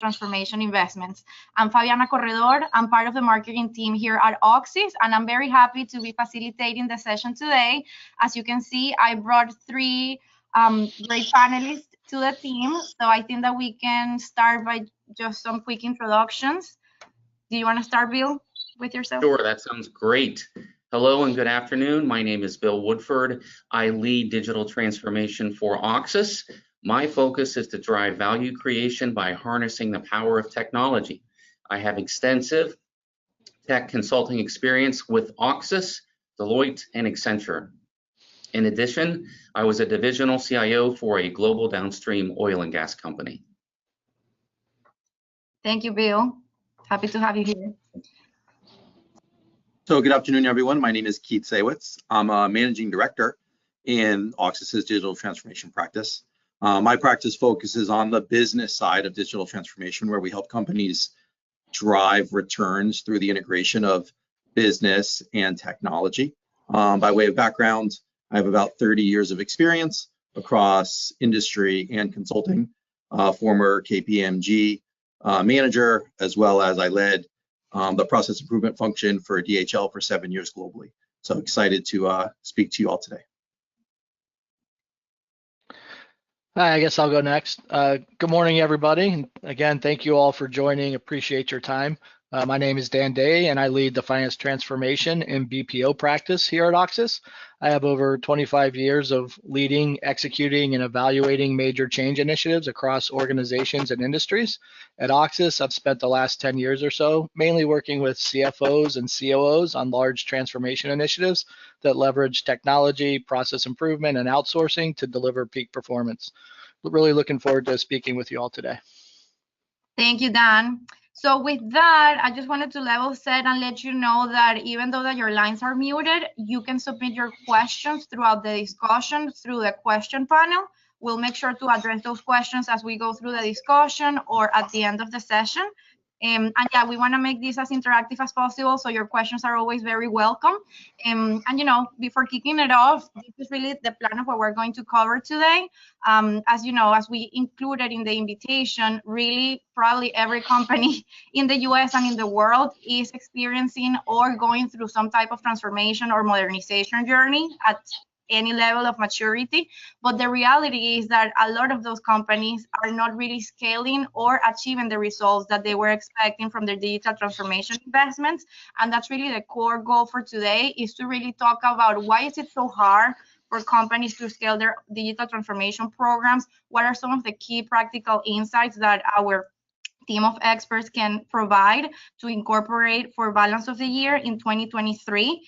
transformation investments. I'm Fabiana Corredor. I'm part of the marketing team here at Oxys, and I'm very happy to be facilitating the session today. As you can see, I brought three great panelists to the team. So I think that we can start by just some quick introductions. Do you want to start, Bill, with yourself? Sure, that sounds great. Hello and good afternoon. My name is Bill Woodford. I lead digital transformation for Oxys. My focus is to drive value creation by harnessing the power of technology. I have extensive tech consulting experience with Oxys, Deloitte, and Accenture. In addition, I was a divisional CIO for a global downstream oil and gas company. Thank you, Bill. Happy to have you here. So good afternoon, everyone. My name is Keith Saywitz. I'm a managing director in Oxys's digital transformation practice. My practice focuses on the business side of digital transformation, where we help companies drive returns through the integration of business and technology. By way of background, I have about 30 years of experience across industry and consulting, former KPMG manager, as well as I led the process improvement function for DHL for 7 years globally. So excited to speak to you all today. Hi, I guess I'll go next. Good morning, everybody. And again, thank you all for joining. Appreciate your time. My name is Dan Day, and I lead the finance transformation and BPO practice here at Oxys. I have over 25 years of leading, executing, and evaluating major change initiatives across organizations and industries. At Oxys, I've spent the last 10 years or so mainly working with CFOs and COOs on large transformation initiatives that leverage technology, process improvement, and outsourcing to deliver peak performance. Really looking forward to speaking with you all today. Thank you, Dan. So with that, I just wanted to level set and let you know that even though that your lines are muted, you can submit your questions throughout the discussion through the question panel. We'll make sure to address those questions as we go through the discussion or at the end of the session. And yeah, we want to make this as interactive as possible, so your questions are always very welcome. And you know, before kicking it off, this is really the plan of what we're going to cover today. As you know, as we included in the invitation, really probably every company in the US and in the world is experiencing or going through some type of transformation or modernization journey at any level of maturity. But the reality is that a lot of those companies are not really scaling or achieving the results that they were expecting from their digital transformation investments. And that's really the core goal for today, is to really talk about why is it so hard for companies to scale their digital transformation programs? What are some of the key practical insights that our team of experts can provide to incorporate for balance of the year in 2023.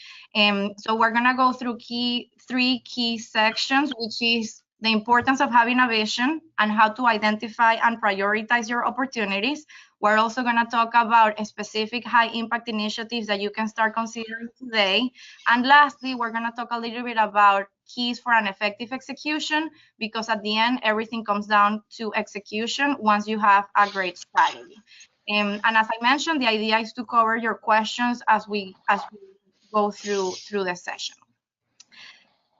So we're gonna go through three key sections, which is the importance of having a vision and how to identify and prioritize your opportunities. We're also gonna talk about specific high impact initiatives that you can start considering today. And lastly, we're gonna talk a little bit about keys for an effective execution, because at the end, everything comes down to execution once you have a great strategy. And as I mentioned, the idea is to cover your questions as we go through the session.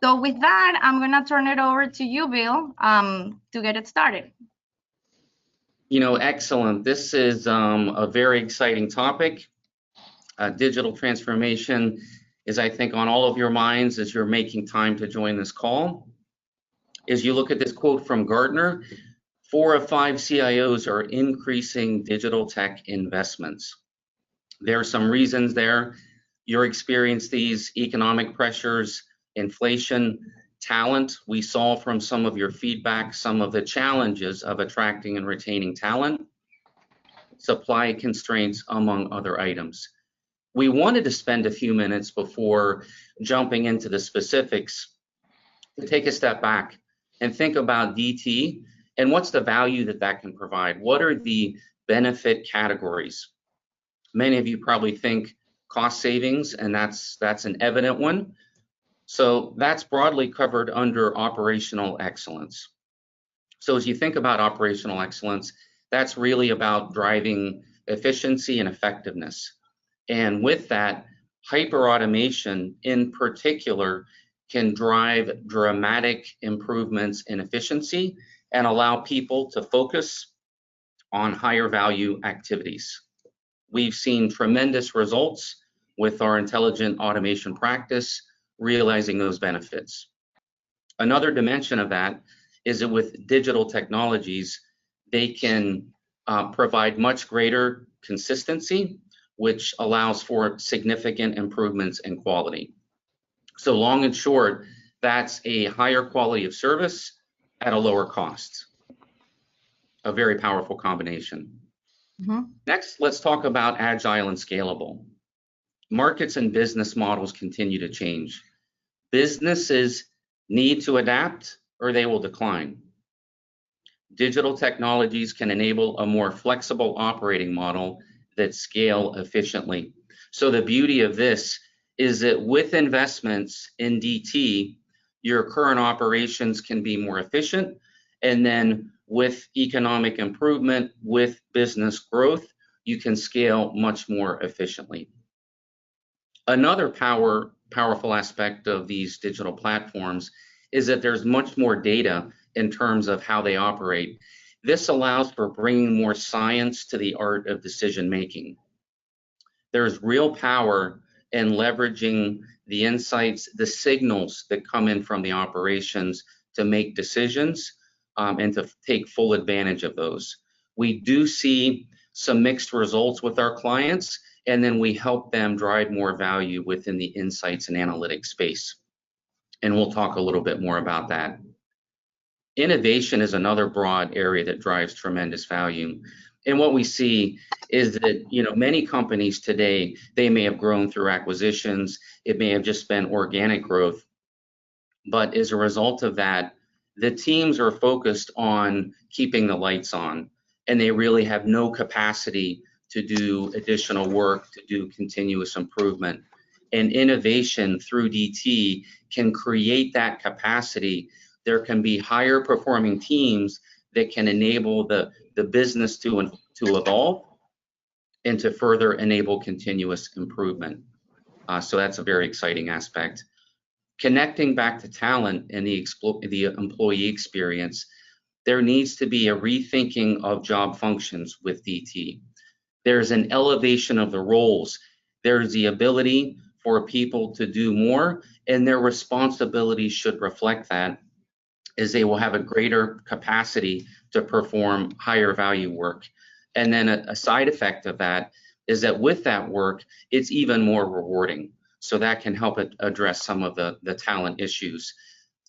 So with that, I'm gonna turn it over to you, Bill, to get it started. You know, excellent. This is a very exciting topic. Digital transformation is, I think, on all of your minds as you're making time to join this call. As you look at this quote from Gartner, 4 of 5 CIOs are increasing digital tech investments. There are some reasons there. You're experiencing these economic pressures, inflation, talent. We saw from some of your feedback some of the challenges of attracting and retaining talent, supply constraints, among other items. We wanted to spend a few minutes before jumping into the specifics to take a step back and think about DT and what's the value that that can provide. What are the benefit categories? Many of you probably think cost savings, and that's an evident one. So that's broadly covered under operational excellence. So as you think about operational excellence, that's really about driving efficiency and effectiveness. And with that, hyperautomation in particular can drive dramatic improvements in efficiency and allow people to focus on higher value activities. We've seen tremendous results with our intelligent automation practice, realizing those benefits. Another dimension of that is that with digital technologies, they can provide much greater consistency, which allows for significant improvements in quality. So long and short, that's a higher quality of service at a lower cost. A very powerful combination. Next, let's talk about agile and scalable. Markets and business models continue to change. Businesses need to adapt or they will decline. Digital technologies can enable a more flexible operating model that scale efficiently. So the beauty of this is that with investments in DT, your current operations can be more efficient, and then with economic improvement, with business growth, you can scale much more efficiently. Another powerful aspect of these digital platforms is that there's much more data in terms of how they operate. This allows for bringing more science to the art of decision making. There's real power in leveraging the insights, the signals that come in from the operations to make decisions and to take full advantage of those. We do see some mixed results with our clients, and then we help them drive more value within the insights and analytics space. And we'll talk a little bit more about that. Innovation is another broad area that drives tremendous value. And what we see is that, many companies today, they may have grown through acquisitions. It may have just been organic growth. But as a result of that, the teams are focused on keeping the lights on, and they really have no capacity to do additional work, to do continuous improvement. And innovation through DT can create that capacity. There can be higher performing teams that can enable the business to evolve and to further enable continuous improvement. So that's a very exciting aspect. Connecting back to talent and the employee experience, there needs to be a rethinking of job functions with DT. There's an elevation of the roles. There's the ability for people to do more, and their responsibilities should reflect that, as they will have a greater capacity to perform higher value work. And then a side effect of that is that with that work, it's even more rewarding. So that can help address some of the talent issues.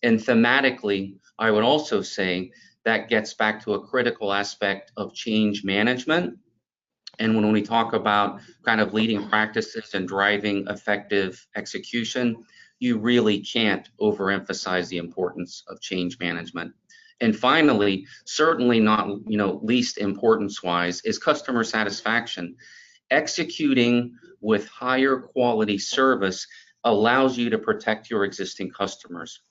And thematically, I would also say that gets back to a critical aspect of change management. And when we talk about kind of leading practices and driving effective execution, you really can't overemphasize the importance of change management. And finally, certainly not least importance-wise, is customer satisfaction. Executing with higher quality service allows you to protect your existing customers,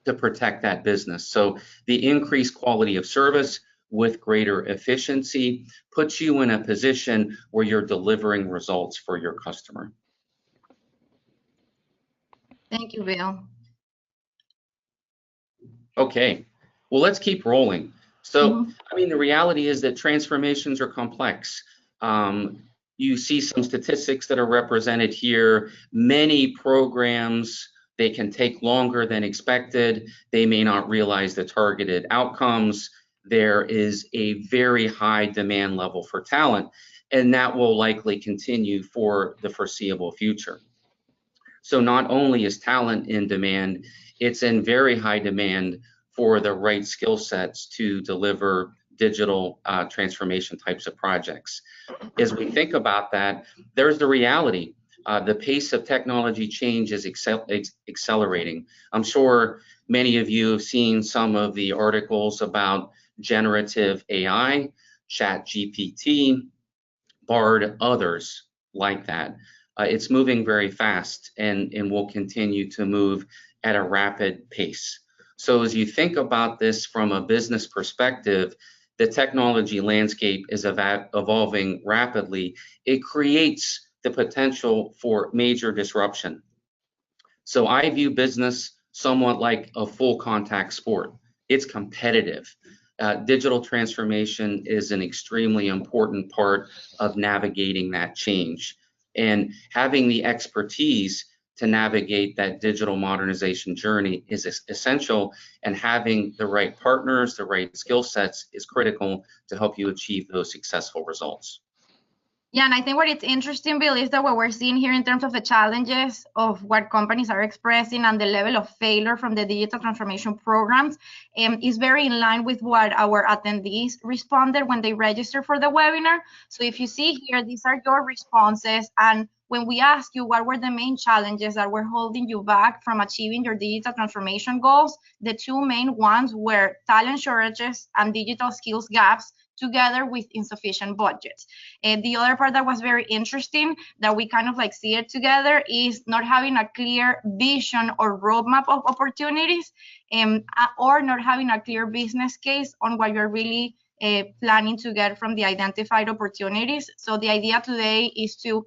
to protect that business. So the increased quality of service with greater efficiency puts you in a position where you're delivering results for your customer. Thank you, Bill. Okay, well, let's keep rolling. So, the reality is that transformations are complex. You see some statistics that are represented here. Many programs, they can take longer than expected. They may not realize the targeted outcomes. There is a very high demand level for talent, and that will likely continue for the foreseeable future. So not only is talent in demand, it's in very high demand for the right skill sets to deliver digital transformation types of projects. As we think about that, there's the reality. The pace of technology change is accelerating. I'm sure many of you have seen some of the articles about generative AI, ChatGPT, Bard, others like that. It's moving very fast and will continue to move at a rapid pace. So as you think about this from a business perspective, the technology landscape is evolving rapidly. It creates the potential for major disruption. So I view business somewhat like a full contact sport. It's competitive. digital transformation is an extremely important part of navigating that change. And having the expertise to navigate that digital modernization journey is essential, and having the right partners, the right skill sets is critical to help you achieve those successful results. Yeah, and I think what it's interesting, Bill, is that what we're seeing here in terms of the challenges of what companies are expressing and the level of failure from the digital transformation programs is very in line with what our attendees responded when they registered for the webinar. So if you see here, these are your responses. And when we ask you what were the main challenges that were holding you back from achieving your digital transformation goals, the two main ones were talent shortages and digital skills gaps, together with insufficient budgets. And the other part that was very interesting that we kind of like see it together is not having a clear vision or roadmap of opportunities, or not having a clear business case on what you're really planning to get from the identified opportunities. So the idea today is to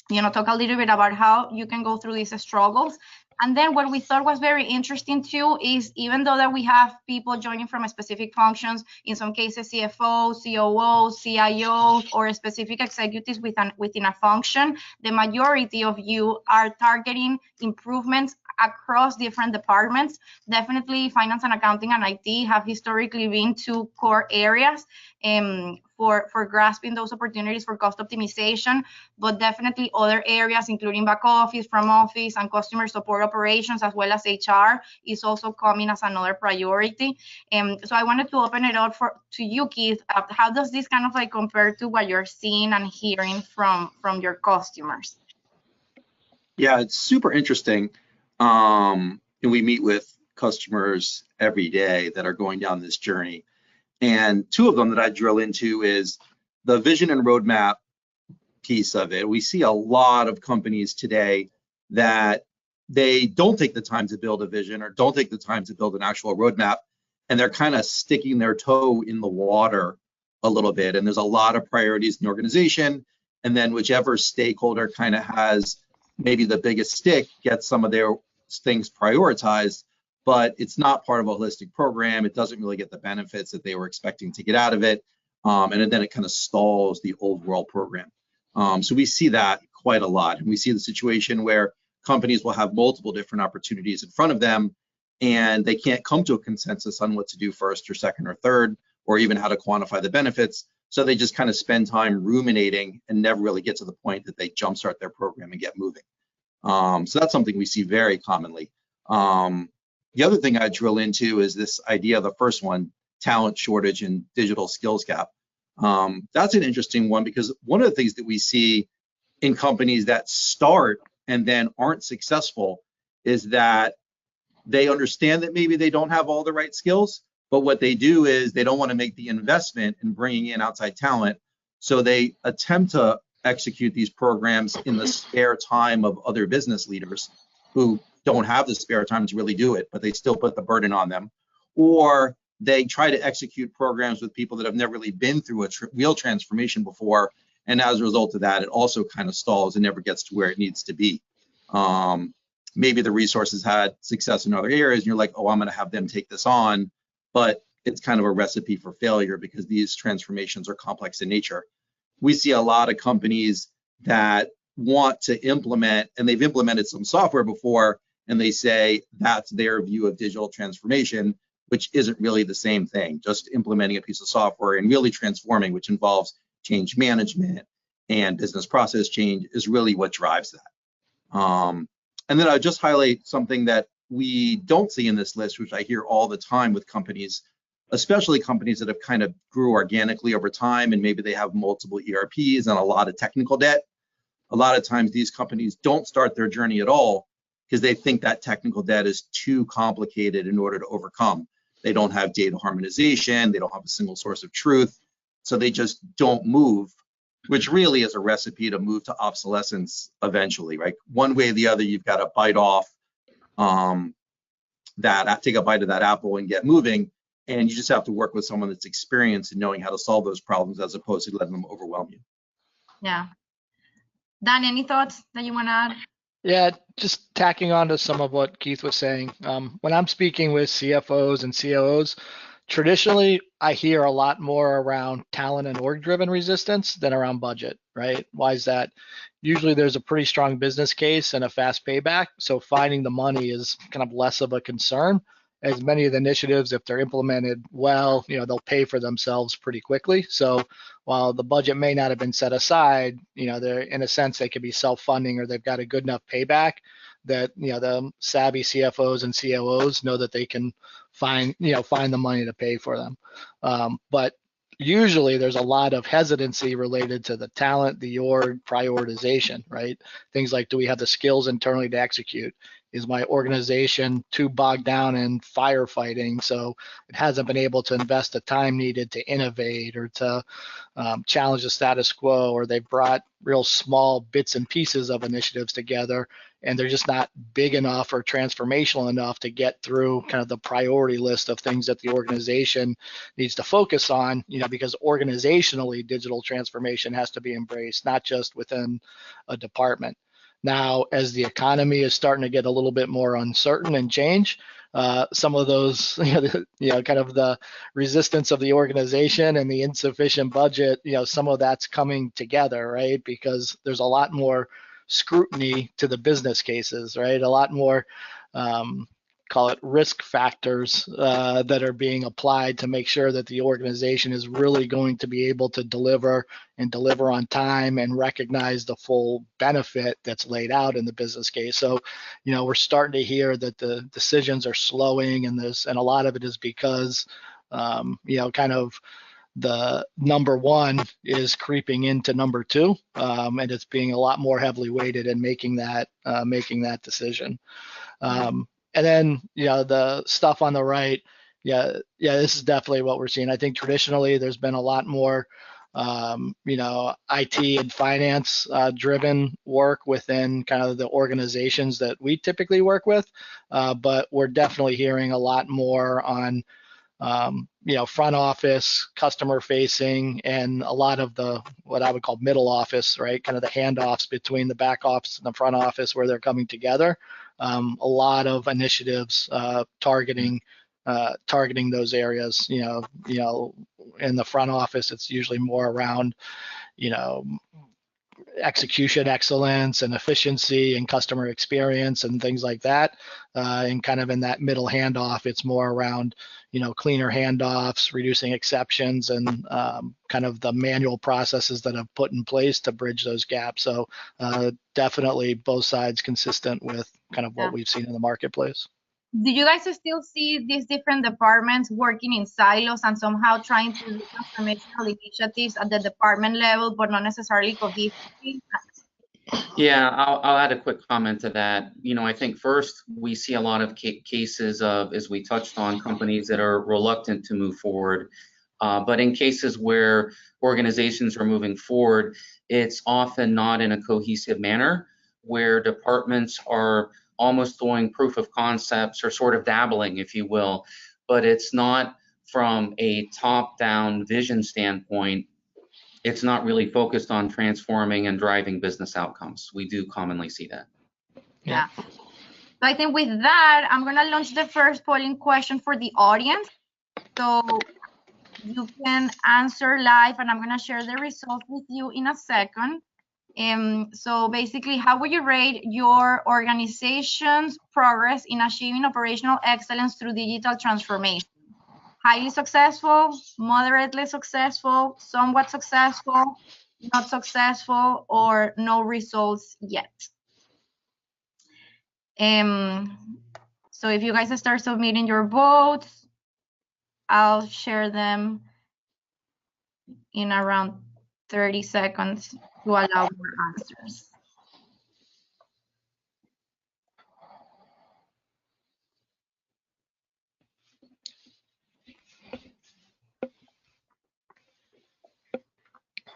talk a little bit about how you can go through these struggles. And then what we thought was very interesting too is, even though that we have people joining from specific functions, in some cases CFOs, COOs, CIOs, or specific executives within a function, the majority of you are targeting improvements across different departments. Definitely finance and accounting and IT have historically been two core areas for grasping those opportunities for cost optimization, but definitely other areas, including back office, front office, and customer support operations, as well as HR, is also coming as another priority. So I wanted to open it up to you, Keith. How does this kind of like compare to what you're seeing and hearing from your customers? Yeah, it's super interesting. And we meet with customers every day that are going down this journey. And two of them that I drill into is the vision and roadmap piece of it. We see a lot of companies today that they don't take the time to build a vision or don't take the time to build an actual roadmap, and they're kind of sticking their toe in the water a little bit. And there's a lot of priorities in the organization, and then whichever stakeholder kind of has maybe the biggest stick gets some of their things prioritized, but it's not part of a holistic program. It doesn't really get the benefits that they were expecting to get out of it. And then it kind of stalls the overall program. So we see that quite a lot. And we see the situation where companies will have multiple different opportunities in front of them, and they can't come to a consensus on what to do first or second or third, or even how to quantify the benefits. So they just kind of spend time ruminating and never really get to the point that they jumpstart their program and get moving. So that's something we see very commonly. The other thing I drill into is this idea of the first one, talent shortage and digital skills gap. That's an interesting one, because one of the things that we see in companies that start and then aren't successful is that they understand that maybe they don't have all the right skills, but what they do is they don't want to make the investment in bringing in outside talent. So they attempt to execute these programs in the spare time of other business leaders who don't have the spare time to really do it, but they still put the burden on them. Or they try to execute programs with people that have never really been through a real transformation before. And as a result of that, it also kind of stalls and never gets to where it needs to be. Maybe the resources had success in other areas, and you're like, oh, I'm going to have them take this on. But it's kind of a recipe for failure, because these transformations are complex in nature. We see a lot of companies that want to implement, and they've implemented some software before, and they say that's their view of digital transformation, which isn't really the same thing. Just implementing a piece of software and really transforming, which involves change management and business process change, is really what drives that. And then I'll just highlight something that we don't see in this list, which I hear all the time with companies, especially companies that have kind of grew organically over time, and maybe they have multiple ERPs and a lot of technical debt. A lot of times these companies don't start their journey at all because they think that technical debt is too complicated in order to overcome. They don't have data harmonization, they don't have a single source of truth, so they just don't move, which really is a recipe to move to obsolescence eventually, right? One way or the other, you've got to bite off take a bite of that apple and get moving, and you just have to work with someone that's experienced in knowing how to solve those problems, as opposed to letting them overwhelm you. Yeah. Dan, any thoughts that you want to add? Yeah, just tacking on to some of what Keith was saying. When I'm speaking with CFOs and COOs, Traditionally, I hear a lot more around talent and org-driven resistance than around budget, right? Why is that? Usually there's a pretty strong business case and a fast payback, so finding the money is kind of less of a concern. As many of the initiatives, if they're implemented well, they'll pay for themselves pretty quickly. So while the budget may not have been set aside, they're in a sense they could be self-funding or they've got a good enough payback that the savvy CFOs and COOs know that they can find the money to pay for them. But usually there's a lot of hesitancy related to the talent, the org prioritization, right? Things like, do we have the skills internally to execute? Is my organization too bogged down in firefighting, so it hasn't been able to invest the time needed to innovate or to challenge the status quo, or they've brought real small bits and pieces of initiatives together and they're just not big enough or transformational enough to get through kind of the priority list of things that the organization needs to focus on, because organizationally digital transformation has to be embraced, not just within a department. Now, as the economy is starting to get a little bit more uncertain and change, some of those, kind of the resistance of the organization and the insufficient budget, some of that's coming together, right? Because there's a lot more scrutiny to the business cases, right? A lot more, call it risk factors that are being applied to make sure that the organization is really going to be able to deliver on time and recognize the full benefit that's laid out in the business case. So, we're starting to hear that the decisions are slowing, and a lot of it is because, kind of the number one is creeping into number two, and it's being a lot more heavily weighted in making that decision. And then, the stuff on the right, this is definitely what we're seeing. I think traditionally there's been a lot more, IT and finance driven work within kind of the organizations that we typically work with. But we're definitely hearing a lot more on, front office, customer facing, and a lot of the, what I would call middle office, right? Kind of the handoffs between the back office and the front office where they're coming together. A lot of initiatives targeting those areas. In the front office, it's usually more around, execution excellence and efficiency and customer experience and things like that. And kind of in that middle handoff, it's more around, cleaner handoffs, reducing exceptions, and kind of the manual processes that have put in place to bridge those gaps. So definitely both sides consistent with kind of what we've seen in the marketplace. Do you guys still see these different departments working in silos and somehow trying to do transformational initiatives at the department level, but not necessarily cohesively? Yeah, I'll add a quick comment to that. I think first we see a lot of cases of, as we touched on, companies that are reluctant to move forward. But in cases where organizations are moving forward, it's often not in a cohesive manner, where departments are almost doing proof of concepts or sort of dabbling, if you will, but it's not from a top-down vision standpoint. It's not really focused on transforming and driving business outcomes. We do commonly see that. Yeah. So I think with that, I'm going to launch the first polling question for the audience. So you can answer live, and I'm going to share the results with you in a second. So basically, how would you rate your organization's progress in achieving operational excellence through digital transformation? Highly successful, moderately successful, somewhat successful, not successful, or no results yet? So if you guys start submitting your votes, I'll share them in around 30 seconds to allow more answers.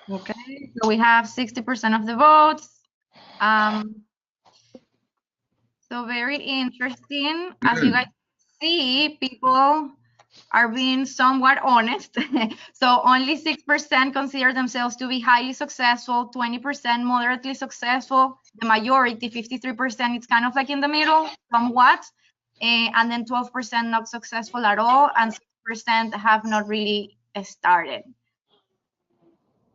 Okay, so we have 60% of the votes. So very interesting. As you guys see, people are being somewhat honest. So only 6% consider themselves to be highly successful, 20% moderately successful, the majority, 53%, it's kind of like in the middle, somewhat, and then 12% not successful at all, and 80% have not really started.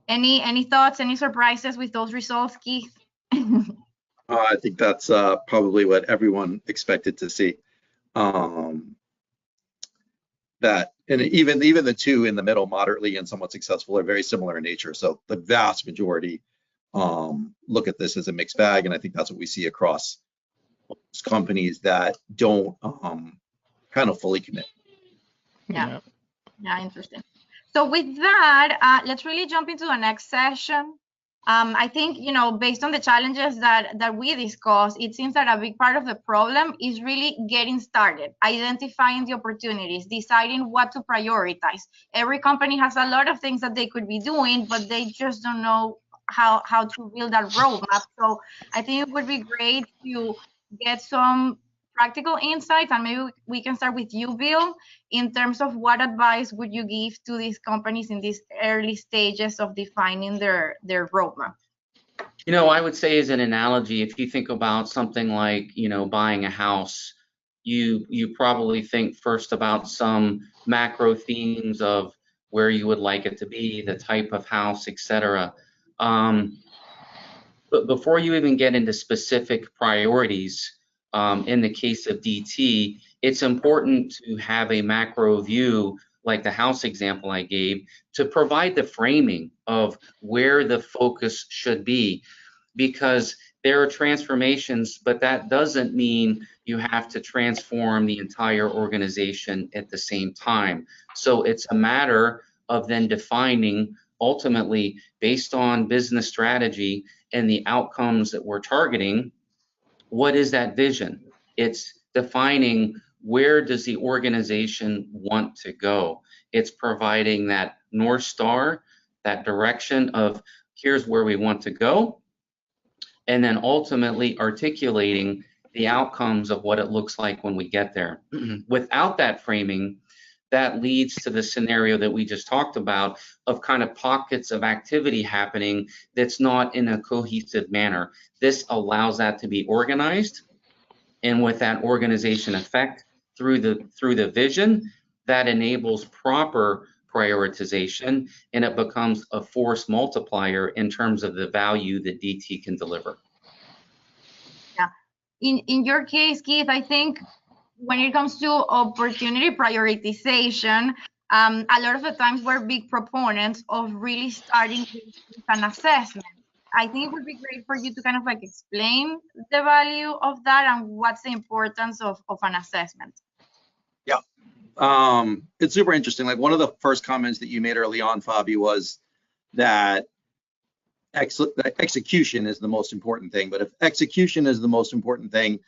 Any thoughts, any surprises with those results, Keith? I think that's probably what everyone expected to see. That, and even the two in the middle, moderately and somewhat successful, are very similar in nature. So the vast majority look at this as a mixed bag, and I think that's what we see across companies that don't kind of fully commit. Yeah, interesting. So with that, let's really jump into the next session. I think, based on the challenges that we discussed, it seems that a big part of the problem is really getting started, identifying the opportunities, deciding what to prioritize. Every company has a lot of things that they could be doing, but they just don't know how to build that roadmap. So I think it would be great to get some practical insights, and maybe we can start with you, Bill, in terms of what advice would you give to these companies in these early stages of defining their roadmap? I would say, as an analogy, if you think about something like, buying a house, you probably think first about some macro themes of where you would like it to be, the type of house, etc. But before you even get into specific priorities, in the case of DT, it's important to have a macro view, like the house example I gave, to provide the framing of where the focus should be. Because there are transformations, but that doesn't mean you have to transform the entire organization at the same time. So it's a matter of then defining, ultimately, based on business strategy and the outcomes that we're targeting, what is that vision? It's defining, where does the organization want to go? It's providing that North Star, that direction of, here's where we want to go, and then ultimately articulating the outcomes of what it looks like when we get there. Without that framing, that leads to the scenario that we just talked about, of kind of pockets of activity happening that's not in a cohesive manner. This allows that to be organized, and with that organization effect through the vision, that enables proper prioritization, and it becomes a force multiplier in terms of the value that DT can deliver. Yeah. In your case, Keith, I think when it comes to opportunity prioritization, a lot of the times we're big proponents of really starting with an assessment. I think it would be great for you to kind of like explain the value of that and what's the importance of an assessment. Yeah, it's super interesting. Like, one of the first comments that you made early on, Fabi, was that execution is the most important thing. But if execution is the most important thing,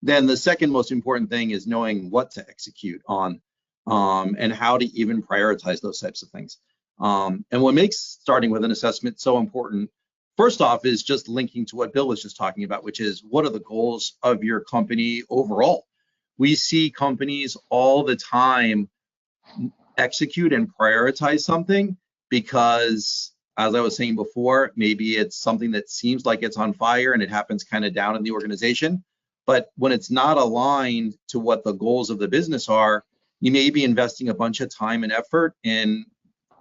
then the second most important thing is knowing what to execute on, and how to even prioritize those types of things. And what makes starting with an assessment so important, first off, is just linking to what Bill was just talking about, which is, what are the goals of your company overall? We see companies all the time execute and prioritize something because, as I was saying before, maybe it's something that seems like it's on fire and it happens kind of down in the organization. But when it's not aligned to what the goals of the business are, you may be investing a bunch of time and effort in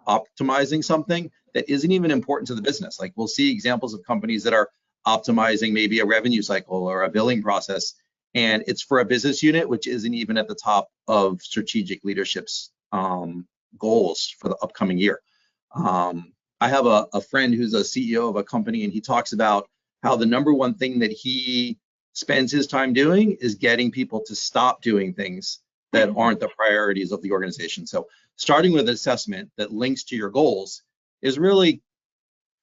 optimizing something that isn't even important to the business. Like, we'll see examples of companies that are optimizing maybe a revenue cycle or a billing process, and it's for a business unit which isn't even at the top of strategic leadership's goals for the upcoming year. I have a friend who's a CEO of a company, and he talks about how the number one thing that he spends his time doing is getting people to stop doing things that aren't the priorities of the organization. So starting with an assessment that links to your goals is really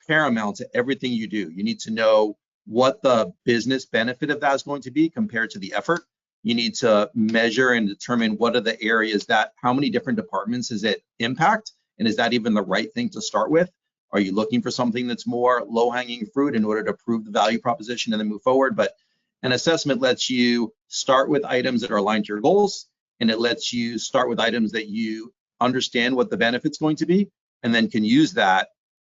paramount to everything you do. You need to know what the business benefit of that is going to be compared to the effort. You need to measure and determine what are the areas that, how many different departments does it impact, and is that even the right thing to start with? Are you looking for something that's more low-hanging fruit in order to prove the value proposition and then move forward? But an assessment lets you start with items that are aligned to your goals, and it lets you start with items that you understand what the benefit's going to be, and then can use that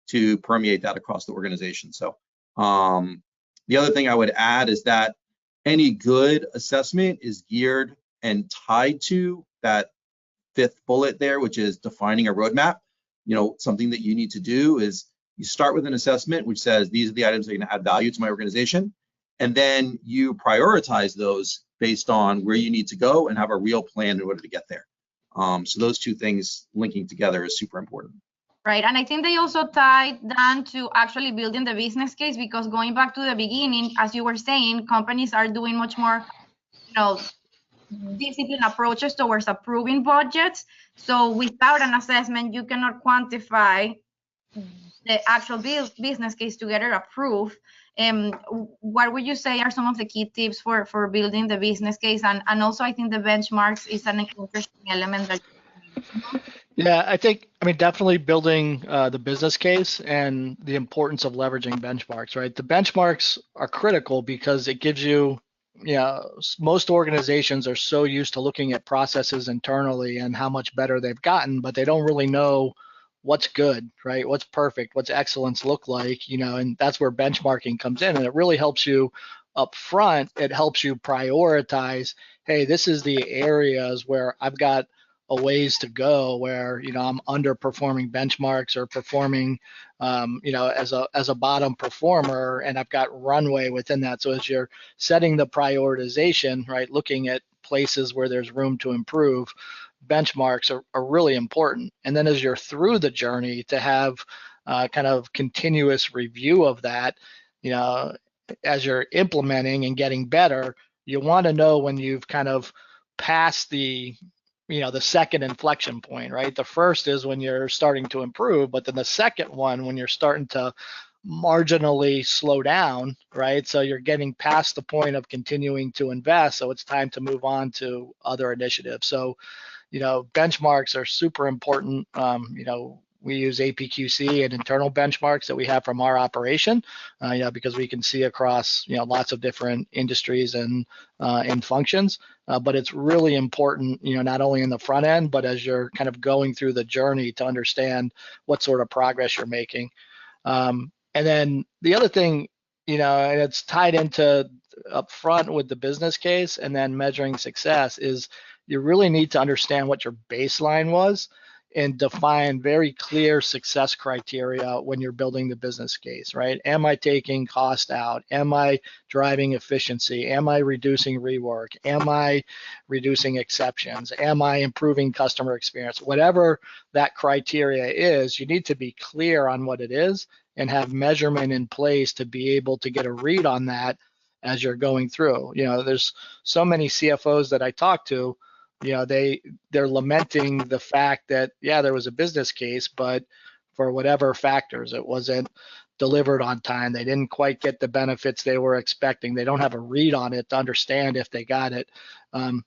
to permeate that across the organization. So the other thing I would add is that any good assessment is geared and tied to that fifth bullet there, which is defining a roadmap. You know, something that you need to do is you start with an assessment which says these are the items that are going to add value to my organization, and then you prioritize those based on where you need to go and have a real plan in order to get there. So those two things linking together is super important. Right, and I think they also tie down to actually building the business case, because going back to the beginning, as you were saying, companies are doing much more, you know, disciplined approaches towards approving budgets. So without an assessment, you cannot quantify the actual business case to get it approved. What would you say are some of the key tips for building the business case? And also, I think the benchmarks is an interesting element that. Yeah, I mean, definitely building the business case and the importance of leveraging benchmarks, right? The benchmarks are critical because it gives you, most organizations are so used to looking at processes internally and how much better they've gotten, but they don't really know what's good, right? What's perfect, what's excellence look like, and that's where benchmarking comes in. And it really helps you up front. It helps you prioritize, hey, this is the areas where I've got a ways to go, where I'm underperforming benchmarks or performing as a bottom performer, and I've got runway within that. So as you're setting the prioritization, right, looking at places where there's room to improve, benchmarks are really important. And then as you're through the journey, to have kind of continuous review of that, as you're implementing and getting better, you want to know when you've kind of passed the second inflection point, right? The first is when you're starting to improve, but then the second one, when you're starting to marginally slow down, right? So you're getting past the point of continuing to invest. So it's time to move on to other initiatives. So, benchmarks are super important. We use APQC and internal benchmarks that we have from our operation, because we can see across, lots of different industries and functions. But it's really important, not only in the front end, but as you're kind of going through the journey to understand what sort of progress you're making. And then the other thing, and it's tied into up front with the business case and then measuring success, is you really need to understand what your baseline was and define very clear success criteria when you're building the business case, right? Am I taking cost out? Am I driving efficiency? Am I reducing rework? Am I reducing exceptions? Am I improving customer experience? Whatever that criteria is, you need to be clear on what it is and have measurement in place to be able to get a read on that as you're going through. There's so many CFOs that I talk to, they're lamenting the fact that, there was a business case, but for whatever factors, it wasn't delivered on time. They didn't quite get the benefits they were expecting. They don't have a read on it to understand if they got it.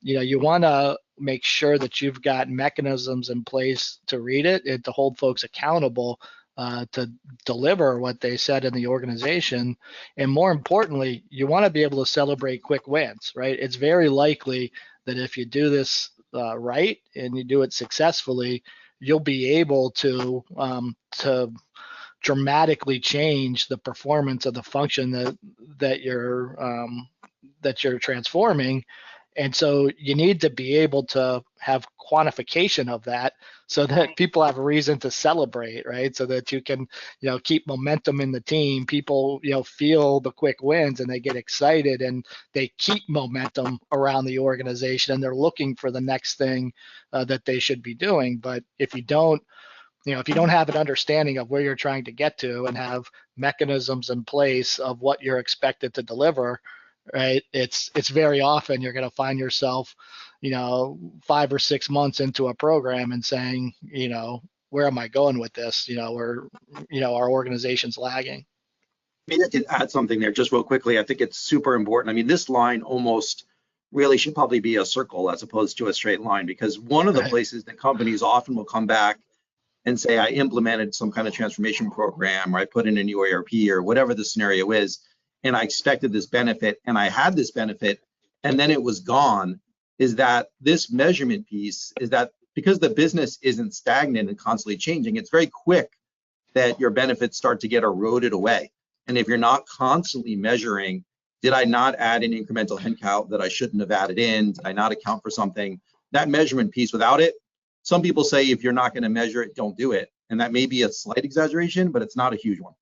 You want to make sure that you've got mechanisms in place to read it and to hold folks accountable to deliver what they said in the organization. And more importantly, you want to be able to celebrate quick wins, right? It's very likely that if you do this right and you do it successfully, you'll be able to dramatically change the performance of the function that you're transforming. And so you need to be able to have quantification of that so that people have a reason to celebrate, right? So that you can, keep momentum in the team. People, feel the quick wins and they get excited and they keep momentum around the organization and they're looking for the next thing that they should be doing. But if you don't have an understanding of where you're trying to get to and have mechanisms in place of what you're expected to deliver, right, it's very often you're going to find yourself 5 or 6 months into a program and saying, where am I going with this? Our organization's lagging. I could add something there just real quickly. I think it's super important. I mean, this line almost really should probably be a circle as opposed to a straight line, because one of the places that companies often will come back and say, I implemented some kind of transformation program, or I put in a new ERP, or whatever the scenario is, and I expected this benefit and I had this benefit and then it was gone, is that this measurement piece is that because the business isn't stagnant and constantly changing, it's very quick that your benefits start to get eroded away. And if you're not constantly measuring, did I not add an incremental headcount that I shouldn't have added in? Did I not account for something? That measurement piece, without it, some people say if you're not going to measure it, don't do it. And that may be a slight exaggeration, but it's not a huge one.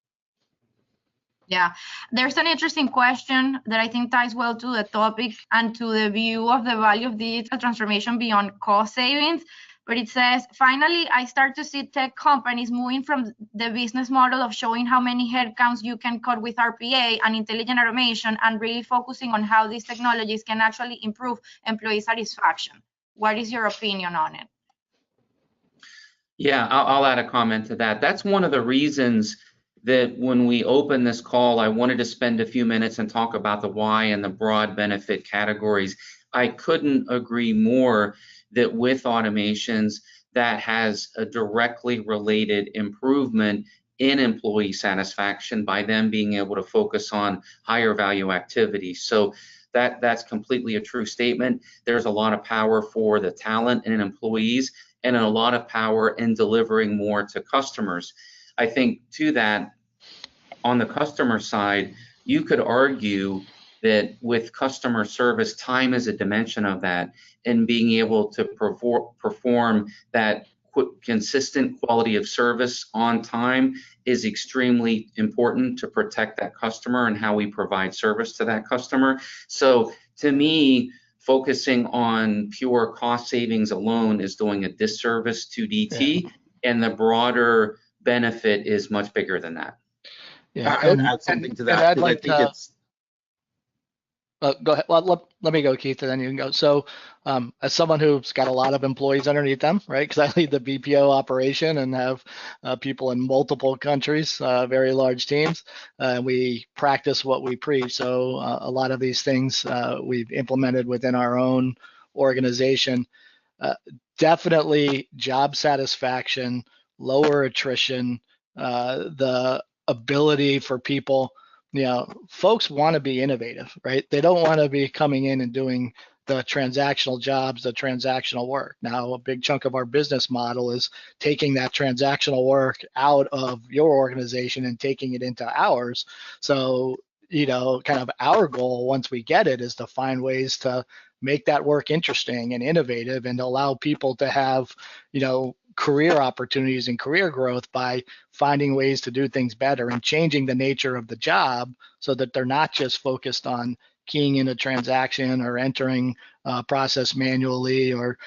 Yeah, there's an interesting question that I think ties well to the topic and to the view of the value of digital transformation beyond cost savings. But it says, finally, I start to see tech companies moving from the business model of showing how many headcounts you can cut with RPA and intelligent automation and really focusing on how these technologies can actually improve employee satisfaction. What is your opinion on it? Yeah, I'll add a comment to that. That's one of the reasons that when we opened this call, I wanted to spend a few minutes and talk about the why and the broad benefit categories. I couldn't agree more that with automations, that has a directly related improvement in employee satisfaction by them being able to focus on higher value activities. So that's completely a true statement. There's a lot of power for the talent and employees, and a lot of power in delivering more to customers. I think to that, on the customer side, you could argue that with customer service, time is a dimension of that, and being able to perform that consistent quality of service on time is extremely important to protect that customer and how we provide service to that customer. So to me, focusing on pure cost savings alone is doing a disservice to DT, and the broader benefit is much bigger than that. Yeah, I would add something to that. I'd because like I think to, it's go ahead. Well, let me go, Keith, and then you can go. So, as someone who's got a lot of employees underneath them, right? Because I lead the BPO operation and have people in multiple countries, very large teams. We practice what we preach. So, a lot of these things we've implemented within our own organization. Definitely job satisfaction, lower attrition, the ability for people, folks want to be innovative, right? They don't want to be coming in and doing the transactional jobs, the transactional work. Now, a big chunk of our business model is taking that transactional work out of your organization and taking it into ours. So, kind of our goal once we get it is to find ways to make that work interesting and innovative and allow people to have, career opportunities and career growth by finding ways to do things better and changing the nature of the job so that they're not just focused on keying in a transaction or entering a process manually or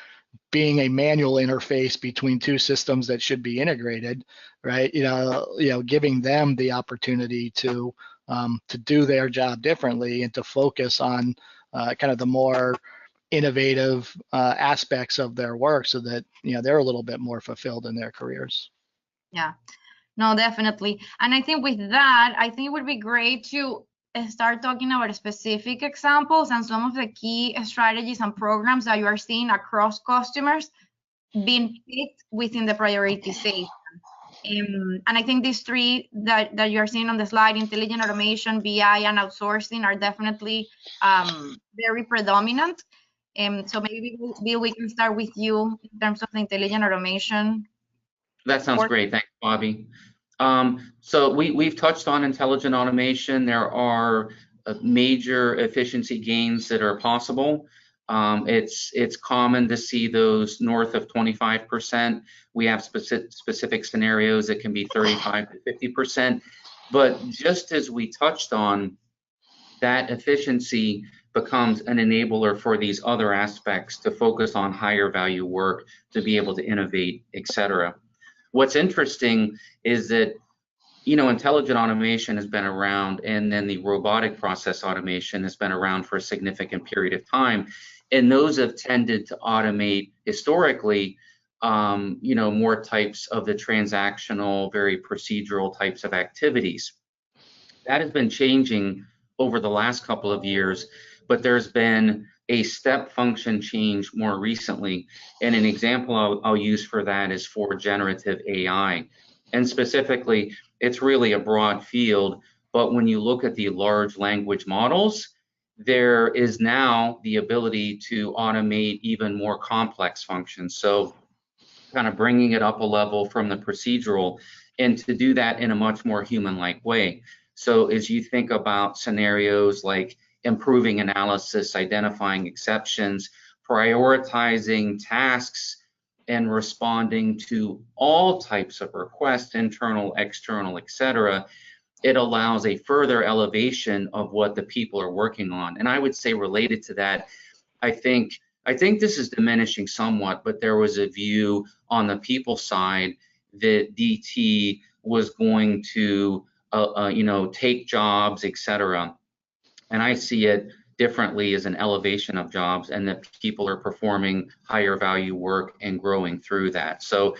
being a manual interface between two systems that should be integrated, right? Giving them the opportunity to do their job differently and to focus on kind of the more innovative aspects of their work so that they're a little bit more fulfilled in their careers. Yeah, no, definitely. And I think with that, I think it would be great to start talking about specific examples and some of the key strategies and programs that you are seeing across customers being picked within the prioritization. And I think these three that you're seeing on the slide, intelligent automation, BI, and outsourcing, are definitely very predominant. So maybe Bill, we can start with you in terms of the intelligent automation. That sounds great. Thanks, Bobby. So we've touched on intelligent automation. There are major efficiency gains that are possible. It's common to see those north of 25%. We have specific scenarios that can be 35 to 50%. But just as we touched on, that efficiency becomes an enabler for these other aspects to focus on higher value work, to be able to innovate, et cetera. What's interesting is that, intelligent automation has been around, and then the robotic process automation has been around for a significant period of time. And those have tended to automate historically, more types of the transactional, very procedural types of activities. That has been changing over the last couple of years, but there's been a step function change more recently. And an example I'll use for that is for generative AI. And specifically, it's really a broad field, but when you look at the large language models, there is now the ability to automate even more complex functions. So kind of bringing it up a level from the procedural, and to do that in a much more human-like way. So as you think about scenarios like improving analysis, identifying exceptions, prioritizing tasks and responding to all types of requests, internal, external, etc., it allows a further elevation of what the people are working on. And I would say related to that, I think this is diminishing somewhat, but there was a view on the people side that DT was going to take jobs, etc. And I see it differently as an elevation of jobs, and that people are performing higher value work and growing through that. So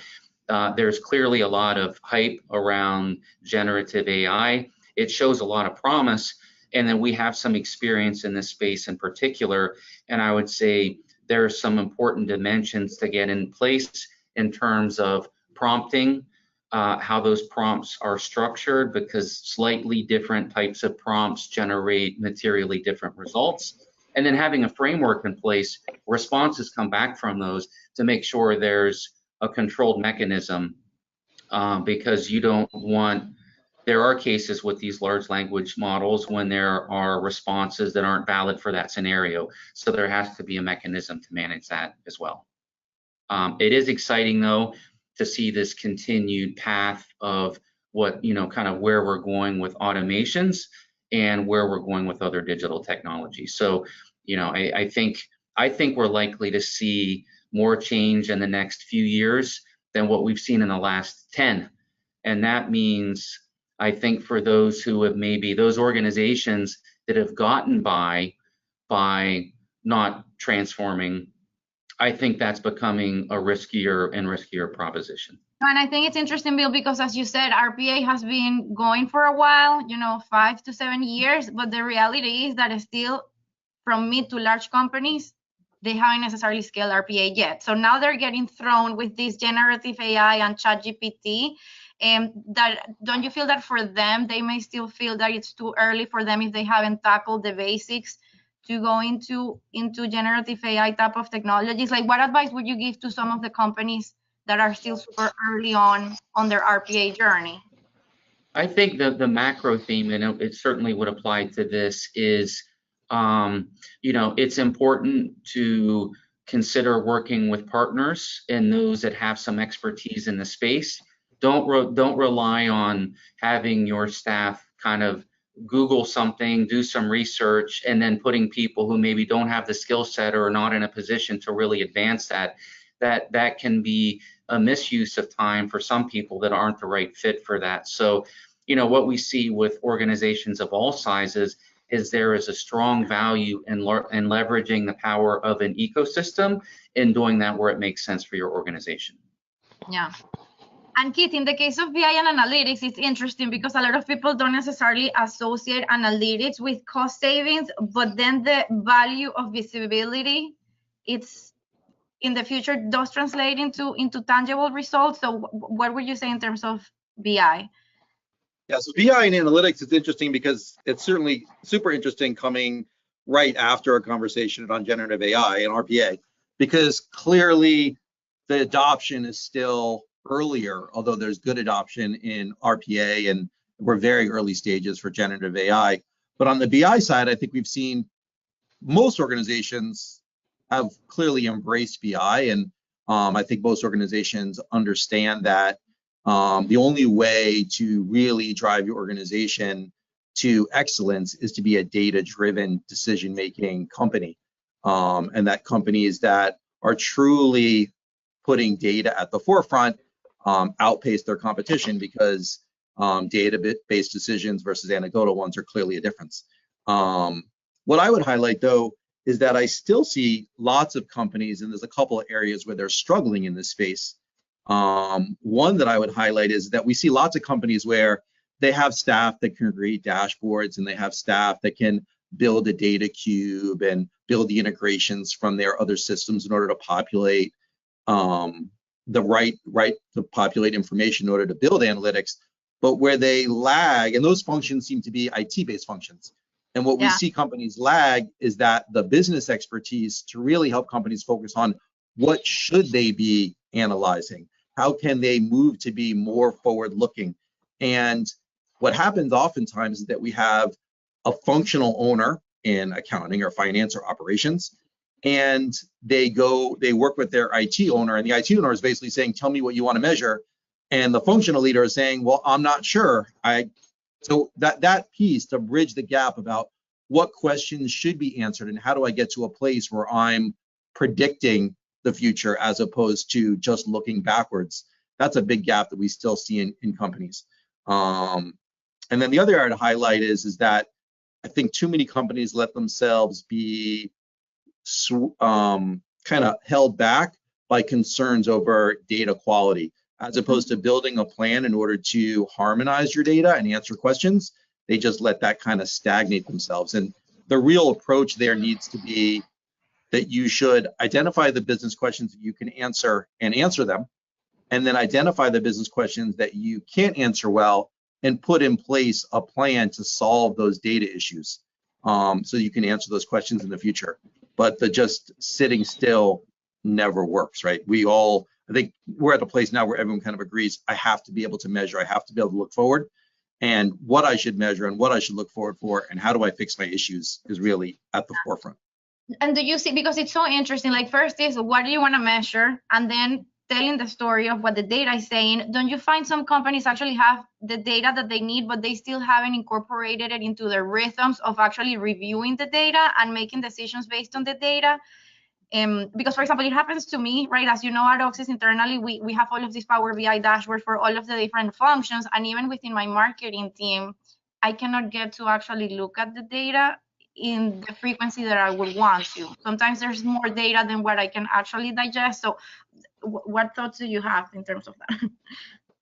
there's clearly a lot of hype around generative AI. It shows a lot of promise, and then we have some experience in this space in particular. And I would say there are some important dimensions to get in place in terms of prompting, how those prompts are structured, because slightly different types of prompts generate materially different results. And then having a framework in place, responses come back from those to make sure there's a controlled mechanism, because you don't want, there are cases with these large language models when there are responses that aren't valid for that scenario. So there has to be a mechanism to manage that as well. It is exciting though to see this continued path of what, kind of where we're going with automations and where we're going with other digital technologies. So, I think we're likely to see more change in the next few years than what we've seen in the last 10. And that means, I think, for those who have maybe, those organizations that have gotten by not transforming, I think that's becoming a riskier and riskier proposition. And I think it's interesting, Bill, because as you said, RPA has been going for a while, 5 to 7 years, but the reality is that it's still, from mid to large companies, they haven't necessarily scaled RPA yet. So now they're getting thrown with this generative AI and ChatGPT. And that, don't you feel that for them, they may still feel that it's too early for them if they haven't tackled the basics to go into generative AI type of technologies? Like, what advice would you give to some of the companies that are still super early on their RPA journey? I think the macro theme, and it certainly would apply to this, is it's important to consider working with partners and those that have some expertise in the space. Don't rely on having your staff kind of Google something, do some research, and then putting people who maybe don't have the skill set or are not in a position to really advance that can be a misuse of time for some people that aren't the right fit for that. So, what we see with organizations of all sizes is there is a strong value in leveraging the power of an ecosystem and doing that where it makes sense for your organization. Yeah. And Keith, in the case of BI and analytics, it's interesting because a lot of people don't necessarily associate analytics with cost savings, but then the value of visibility, it's in the future does translate into tangible results. So what would you say in terms of BI? Yeah, so BI and analytics is interesting because it's certainly super interesting coming right after a conversation on generative AI and RPA, because clearly the adoption is still earlier, although there's good adoption in RPA and we're very early stages for generative AI. But on the BI side, I think we've seen most organizations have clearly embraced BI, and I think most organizations understand that the only way to really drive your organization to excellence is to be a data-driven decision-making company, and that companies that are truly putting data at the forefront outpace their competition, because data-based decisions versus anecdotal ones are clearly a difference. What I would highlight, though, is that I still see lots of companies, and there's a couple of areas where they're struggling in this space. One that I would highlight is that we see lots of companies where they have staff that can create dashboards, and they have staff that can build a data cube and build the integrations from their other systems in order to populate to populate information in order to build analytics. But where they lag, and those functions seem to be IT-based functions. And what we see companies lag is that the business expertise to really help companies focus on what should they be analyzing, how can they move to be more forward-looking. And what happens oftentimes is that we have a functional owner in accounting or finance or operations, and they work with their IT owner, and the IT owner is basically saying, tell me what you want to measure. And the functional leader is saying, well, I'm not sure. So that piece to bridge the gap about what questions should be answered and how do I get to a place where I'm predicting the future as opposed to just looking backwards. That's a big gap that we still see in companies. And then the other area to highlight is that I think too many companies let themselves be kind of held back by concerns over data quality, as opposed to building a plan in order to harmonize your data and answer questions. They just let that kind of stagnate themselves. And the real approach there needs to be that you should identify the business questions that you can answer and answer them, and then identify the business questions that you can't answer well and put in place a plan to solve those data issues, so you can answer those questions in the future. But the just sitting still never works, right? I think we're at a place now where everyone kind of agrees, I have to be able to measure, I have to be able to look forward, and what I should measure and what I should look forward for and how do I fix my issues is really at the forefront. And do you see, because it's so interesting, like first is what do you want to measure, and then telling the story of what the data is saying. Don't you find some companies actually have the data that they need, but they still haven't incorporated it into their rhythms of actually reviewing the data and making decisions based on the data? Because, for example, it happens to me, right? As you know, at Oxys internally, we have all of these Power BI dashboards for all of the different functions. And even within my marketing team, I cannot get to actually look at the data in the frequency that I would want to. Sometimes there's more data than what I can actually digest. So what thoughts do you have in terms of that?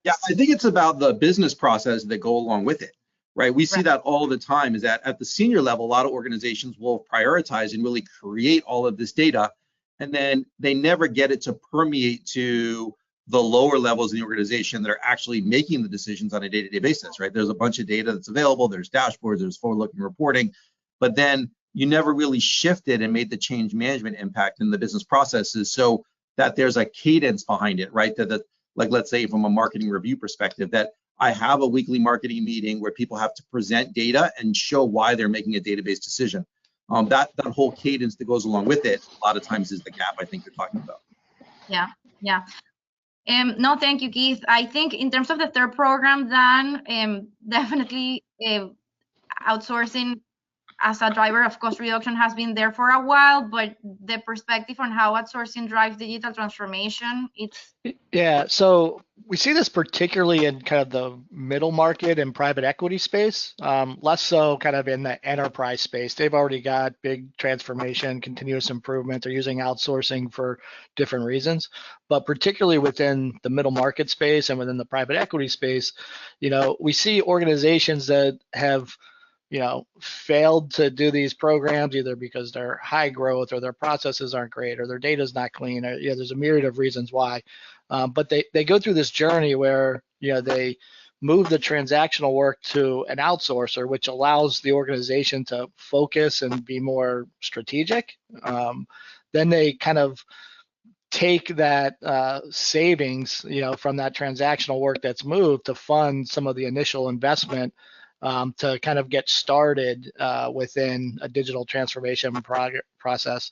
Yeah, I think it's about the business process that go along with it, right? We see that all the time, is that at the senior level, a lot of organizations will prioritize and really create all of this data, and then they never get it to permeate to the lower levels in the organization that are actually making the decisions on a day-to-day basis, right? There's a bunch of data that's available, there's dashboards, there's forward-looking reporting, but then you never really shifted and made the change management impact in the business processes so that there's a cadence behind it, right? Like, let's say from a marketing review perspective, that I have a weekly marketing meeting where people have to present data and show why they're making a database decision. That whole cadence that goes along with it, a lot of times is the gap I think you're talking about. Yeah. No, thank you, Keith. I think in terms of the third program, then definitely outsourcing as a driver of cost reduction has been there for a while, but the perspective on how outsourcing drives digital transformation, Yeah, so we see this particularly in kind of the middle market and private equity space, less so kind of in the enterprise space. They've already got big transformation, continuous improvement. They're using outsourcing for different reasons, but particularly within the middle market space and within the private equity space, we see organizations that have failed to do these programs either because they're high growth or their processes aren't great or their data is not clean. Or, there's a myriad of reasons why. But they go through this journey where, they move the transactional work to an outsourcer, which allows the organization to focus and be more strategic. Then they kind of take that savings, from that transactional work that's moved to fund some of the initial investment to kind of get started within a digital transformation process.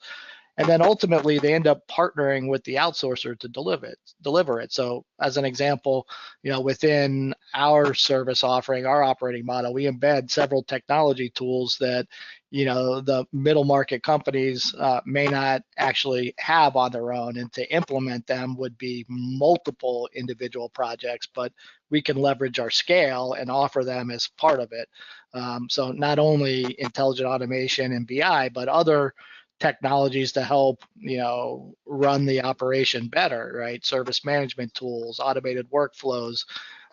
And then ultimately they end up partnering with the outsourcer to deliver it. So as an example, within our service offering, our operating model, we embed several technology tools that, the middle market companies may not actually have on their own, and to implement them would be multiple individual projects, but we can leverage our scale and offer them as part of it. So not only intelligent automation and BI, but other technologies to help, run the operation better, right? Service management tools, automated workflows,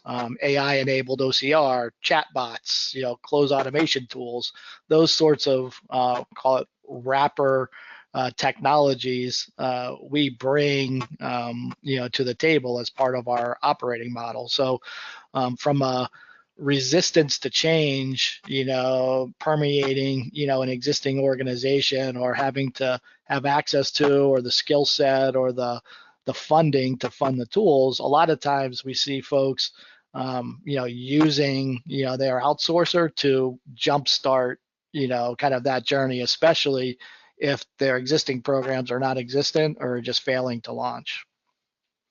AI-enabled OCR, chatbots, close automation tools, those sorts of, call it wrapper technologies we bring, to the table as part of our operating model. So from a resistance to change, permeating, an existing organization, or having to have access to, or the skill set, or the funding to fund the tools, a lot of times we see folks, using, their outsourcer to jumpstart, kind of that journey, especially if their existing programs are not existent or just failing to launch.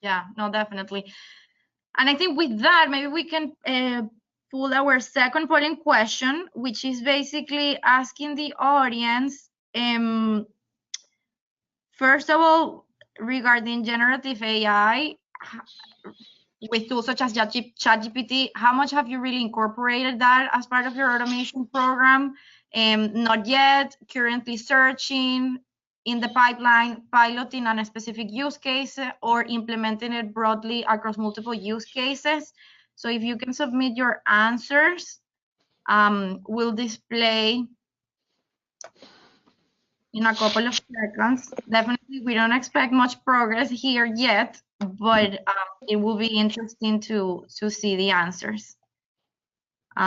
Yeah, no, definitely. And I think with that, maybe we can pull our second polling question, which is basically asking the audience, first of all, regarding generative AI, with tools such as ChatGPT, how much have you really incorporated that as part of your automation program? Not yet, currently searching, in the pipeline, piloting on a specific use case, or implementing it broadly across multiple use cases. So if you can submit your answers, we'll display in a couple of seconds. Definitely, we don't expect much progress here yet, but it will be interesting to see the answers. So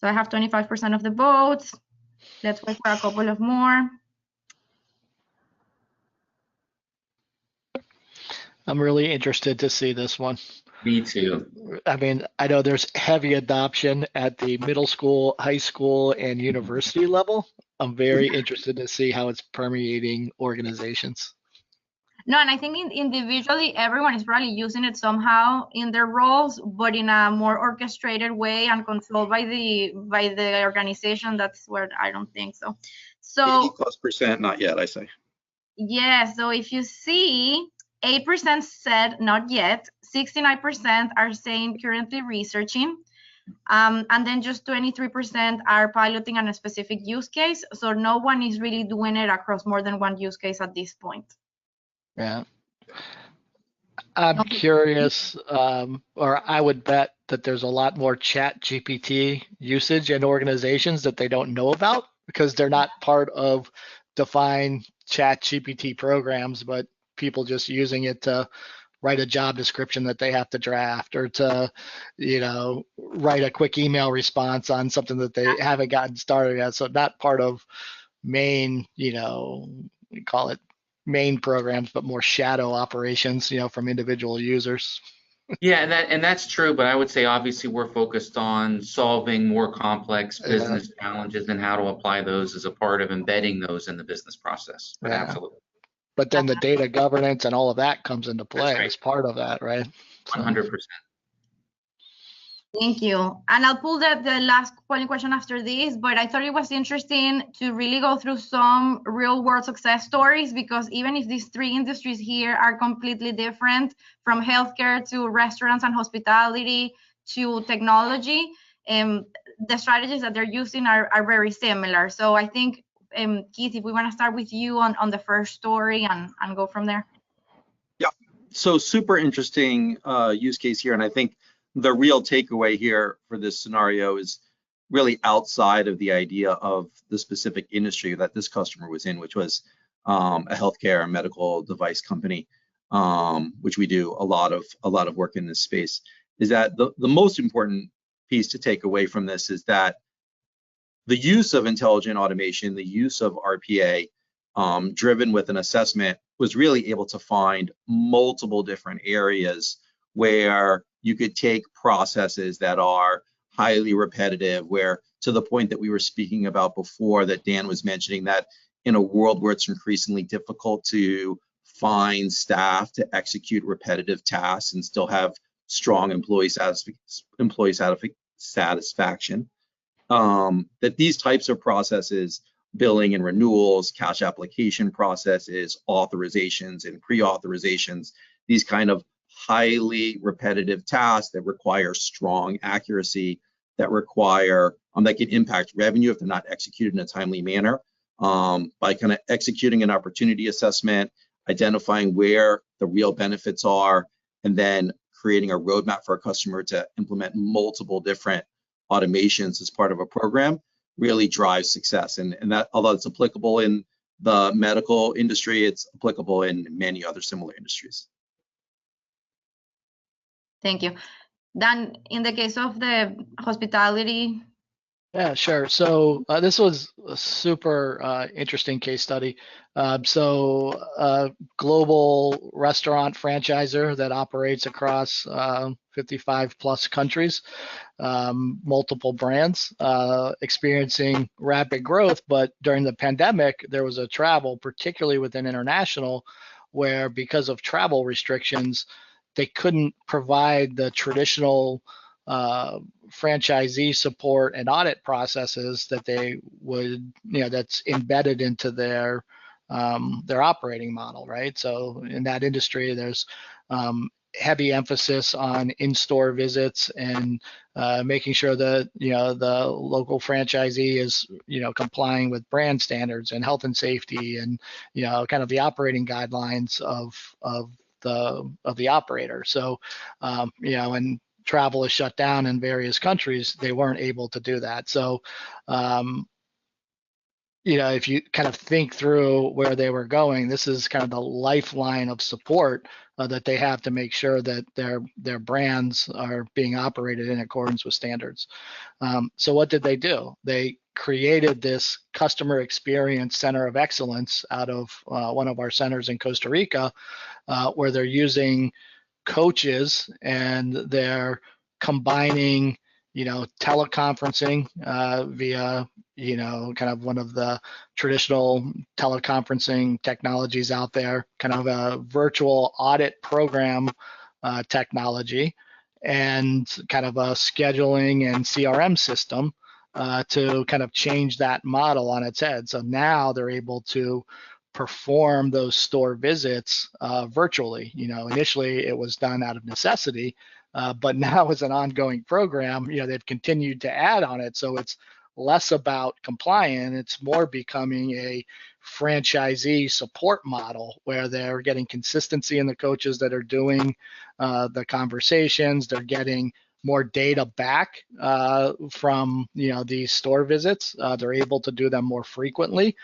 I have 25% of the votes. Let's wait for a couple of more. I'm really interested to see this one. Me too. I mean, I know there's heavy adoption at the middle school, high school, and university level. I'm very interested to see how it's permeating organizations. No, and I think individually, everyone is probably using it somehow in their roles, but in a more orchestrated way and controlled by the organization. That's where I don't think so. So 80+% not yet, I say. yeah, so if you see, 8% said not yet, 69% are saying currently researching, and then just 23% are piloting on a specific use case. So no one is really doing it across more than one use case at this point. Yeah. I'm curious, or I would bet that there's a lot more ChatGPT usage in organizations that they don't know about because they're not part of defined ChatGPT programs, but people just using it to write a job description that they have to draft or to, write a quick email response on something that they haven't gotten started yet. So not part of main, we call it main programs, but more shadow operations, from individual users. Yeah, and that's true, but I would say obviously we're focused on solving more complex business challenges and how to apply those as a part of embedding those in the business process. But absolutely. But then the data governance and all of that comes into play right. as part of that, right? 100%. Thank you. And I'll pull the last polling question after this, but I thought it was interesting to really go through some real world success stories, because even if these three industries here are completely different, from healthcare to restaurants and hospitality to technology, the strategies that they're using are very similar. So I think, Keith, if we want to start with you on the first story and go from there. Yeah, so super interesting use case here. And I think the real takeaway here for this scenario is really outside of the idea of the specific industry that this customer was in, which was a healthcare and medical device company, which we do a lot of work in this space. Is that the most important piece to take away from this is that the use of intelligent automation, the use of RPA, driven with an assessment, was really able to find multiple different areas where you could take processes that are highly repetitive, where, to the point that we were speaking about before, that Dan was mentioning, that in a world where it's increasingly difficult to find staff to execute repetitive tasks and still have strong employee satisfaction, that these types of processes, billing and renewals, cash application processes, authorizations and pre-authorizations, these kind of highly repetitive tasks that require strong accuracy, that require that can impact revenue if they're not executed in a timely manner, by kind of executing an opportunity assessment, identifying where the real benefits are, and then creating a roadmap for a customer to implement multiple different automations as part of a program, really drives success. And that, although it's applicable in the medical industry, it's applicable in many other similar industries. Thank you. Dan, in the case of the hospitality Yeah, sure. So this was a super interesting case study. Global restaurant franchisor that operates across 55 plus countries, multiple brands, experiencing rapid growth. But during the pandemic, there was a travel, particularly within international, where because of travel restrictions, they couldn't provide the traditional uh, franchisee support and audit processes that they would, that's embedded into their operating model, right? So in that industry, there's heavy emphasis on in-store visits and making sure that the local franchisee is complying with brand standards and health and safety and kind of the operating guidelines of the operator. So and travel is shut down in various countries, they weren't able to do that. So if you kind of think through where they were going, this is kind of the lifeline of support that they have to make sure that their brands are being operated in accordance with standards. So what did they do? They created this customer experience center of excellence out of one of our centers in Costa Rica, where they're using coaches and they're combining teleconferencing via kind of one of the traditional teleconferencing technologies out there, kind of a virtual audit program technology, and kind of a scheduling and CRM system to kind of change that model on its head. So now they're able to perform those store visits virtually. Initially it was done out of necessity, but now as an ongoing program, they've continued to add on it. So it's less about compliance, it's more becoming a franchisee support model where they're getting consistency in the coaches that are doing the conversations. They're getting more data back from these store visits. They're able to do them more frequently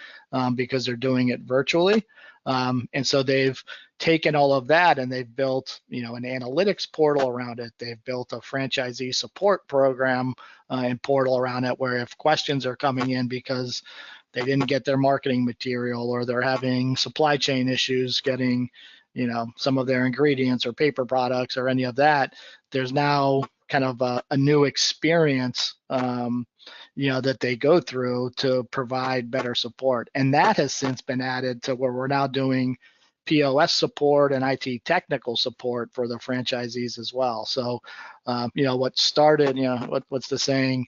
because they're doing it virtually. And so they've taken all of that and they've built an analytics portal around it. They've built a franchisee support program and portal around it, where if questions are coming in because they didn't get their marketing material or they're having supply chain issues getting some of their ingredients or paper products or any of that, there's now kind of a new experience that they go through to provide better support. And that has since been added to where we're now doing POS support and IT technical support for the franchisees as well. So what started, what's the saying,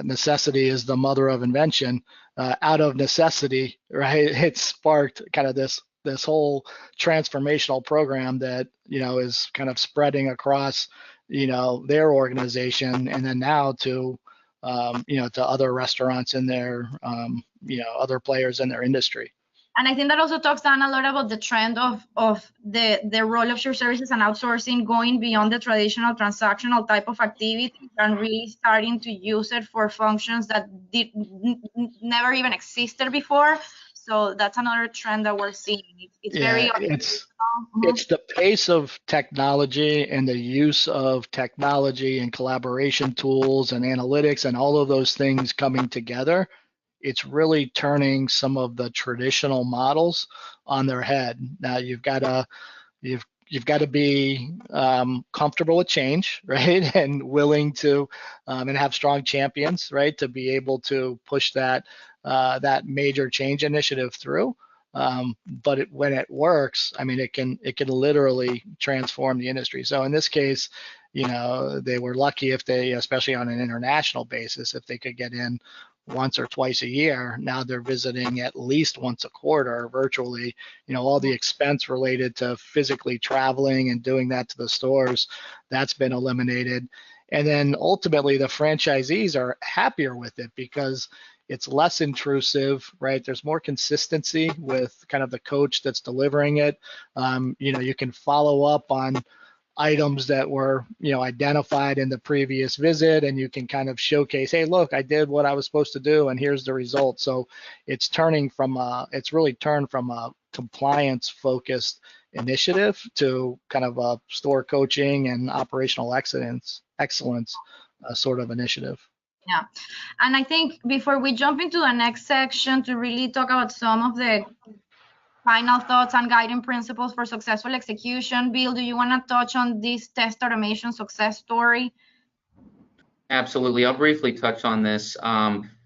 necessity is the mother of invention. Out of necessity, right, it sparked kind of this whole transformational program that is kind of spreading across their organization, and then now to to other restaurants in their other players in their industry. And I think that also talks down a lot about the trend of the role of shared services and outsourcing going beyond the traditional transactional type of activity and really starting to use it for functions that never even existed before. So that's another trend that we're seeing. It's the pace of technology and the use of technology and collaboration tools and analytics and all of those things coming together. It's really turning some of the traditional models on their head. Now you've got to be comfortable with change, right, and willing to and have strong champions, right, to be able to push that major change initiative through. But when it works, I mean, it can literally transform the industry. So in this case, they were lucky if they, especially on an international basis, if they could get in once or twice a year. Now they're visiting at least once a quarter virtually. All the expense related to physically traveling and doing that to the stores, that's been eliminated. And then ultimately the franchisees are happier with it because it's less intrusive, right? There's more consistency with kind of the coach that's delivering it. You can follow up on items that were identified in the previous visit, and you can kind of showcase, hey, look, I did what I was supposed to do and here's the result. So it's really turned from a compliance focused initiative to kind of a store coaching and operational excellence excellence sort of initiative. Yeah, and I think before we jump into the next section to really talk about some of the final thoughts and guiding principles for successful execution, Bill, do you want to touch on this test automation success story? Absolutely. I'll briefly touch on this.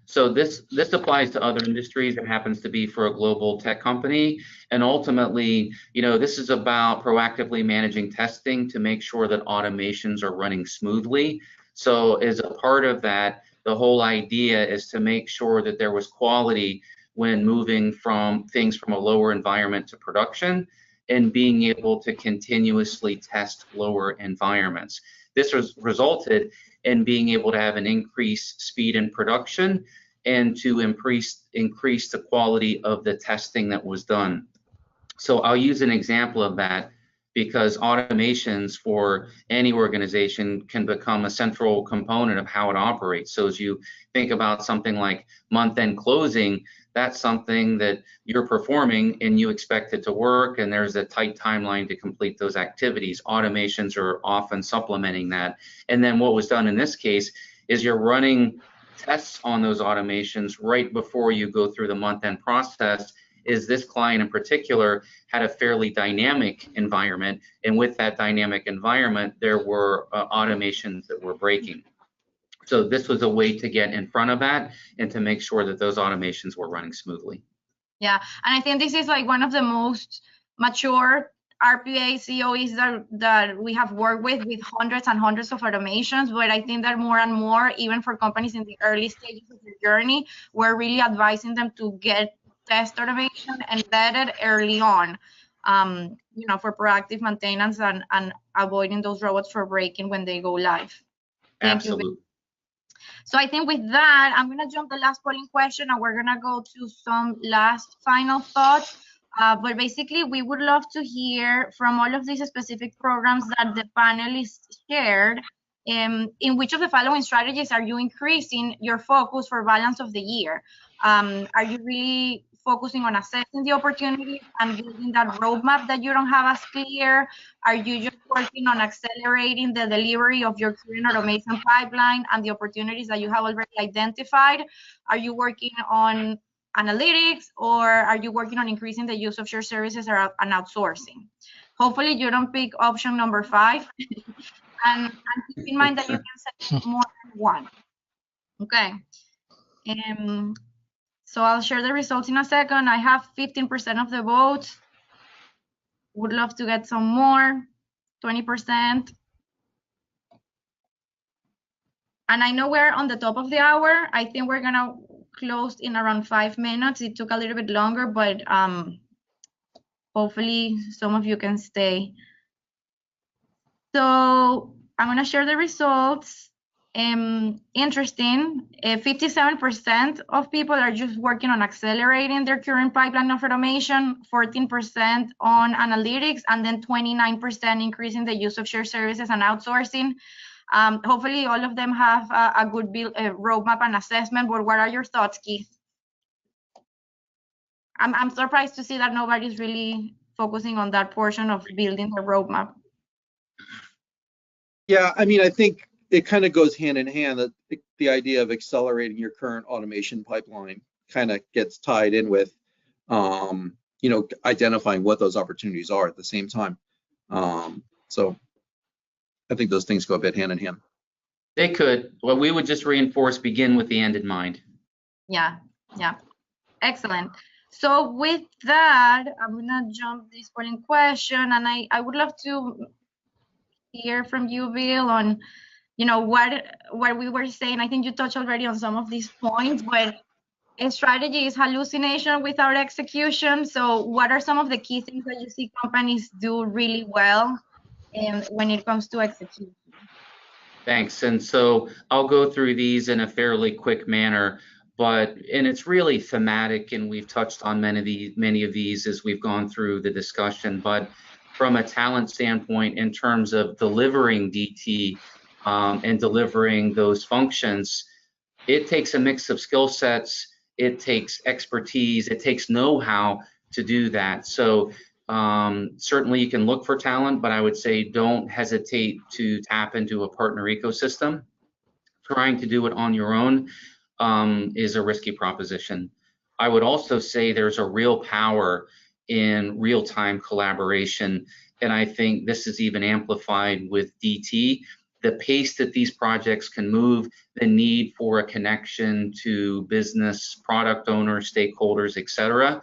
So this applies to other industries. It happens to be for a global tech company. And ultimately, this is about proactively managing testing to make sure that automations are running smoothly. So as a part of that, the whole idea is to make sure that there was quality when moving from things from a lower environment to production and being able to continuously test lower environments. This has resulted in being able to have an increased speed in production and to increase the quality of the testing that was done. So I'll use an example of that because automations for any organization can become a central component of how it operates. So as you think about something like month-end closing, that's something that you're performing and you expect it to work, and there's a tight timeline to complete those activities. Automations are often supplementing that. And then what was done in this case is you're running tests on those automations right before you go through the month-end process. Is this client in particular had a fairly dynamic environment, and with that dynamic environment, there were automations that were breaking. So this was a way to get in front of that and to make sure that those automations were running smoothly. Yeah, and I think this is like one of the most mature RPA COEs that we have worked with hundreds and hundreds of automations, but I think that more and more, even for companies in the early stages of their journey, we're really advising them to get test automation embedded early on, for proactive maintenance and avoiding those robots from breaking when they go live. Thank you. So I think with that, I'm going to jump the last polling question and we're going to go to some last final thoughts. But basically, we would love to hear from all of these specific programs that the panelists shared. In which of the following strategies are you increasing your focus for balance of the year? Are you really focusing on assessing the opportunities and building that roadmap that you don't have as clear? Are you just working on accelerating the delivery of your current automation pipeline and the opportunities that you have already identified? Are you working on analytics, or are you working on increasing the use of shared services and outsourcing? Hopefully you don't pick option number 5. and keep in mind that you can set more than one. Okay. So I'll share the results in a second. I have 15% of the votes. Would love to get some more, 20%. And I know we're on the top of the hour. I think we're gonna close in around 5 minutes. It took a little bit longer, but hopefully some of you can stay. So I'm gonna share the results. Interesting, 57% of people are just working on accelerating their current pipeline of automation, 14% on analytics, and then 29% increasing the use of shared services and outsourcing. Hopefully all of them have a good roadmap and assessment, but what are your thoughts, Keith? I'm surprised to see that nobody's really focusing on that portion of building the roadmap. Yeah, I mean, I think it kind of goes hand in hand that the idea of accelerating your current automation pipeline kind of gets tied in with, identifying what those opportunities are at the same time. So I think those things go a bit hand in hand. They could. Well, we would just reinforce begin with the end in mind. Yeah. Excellent. So with that, I'm gonna jump this polling question, and I would love to hear from you, Bill, on what we were saying. I think you touched already on some of these points, but a strategy is hallucination without execution. So what are some of the key things that you see companies do really well when it comes to execution? Thanks. And so I'll go through these in a fairly quick manner, and it's really thematic, and we've touched on many of these as we've gone through the discussion. But from a talent standpoint, in terms of delivering DT and delivering those functions, it takes a mix of skill sets, it takes expertise, it takes know-how to do that. So Certainly you can look for talent, but I would say don't hesitate to tap into a partner ecosystem. Trying to do it on your own is a risky proposition. I would also say there's a real power in real-time collaboration, and I think this is even amplified with DT. The pace that these projects can move, the need for a connection to business, product owners, stakeholders, etc.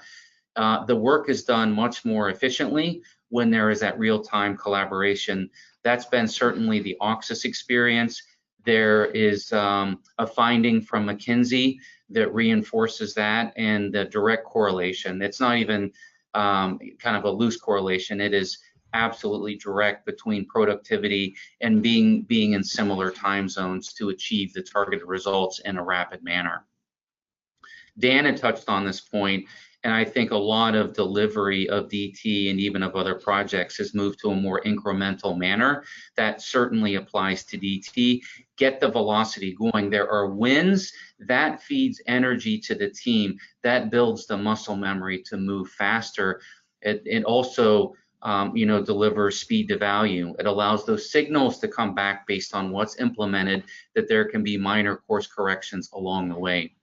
The work is done much more efficiently when there is that real-time collaboration. That's been certainly the Oxys experience. There is a finding from McKinsey that reinforces that, and the direct correlation. It's not even kind of a loose correlation. It is absolutely direct between productivity and being in similar time zones to achieve the targeted results in a rapid manner. Dan had touched on this point, and I think a lot of delivery of DT and even of other projects has moved to a more incremental manner. That certainly applies to DT. Get the velocity going. There are wins. That feeds energy to the team. That builds the muscle memory to move faster. It also delivers speed to value. It allows those signals to come back based on what's implemented, that there can be minor course corrections along the way.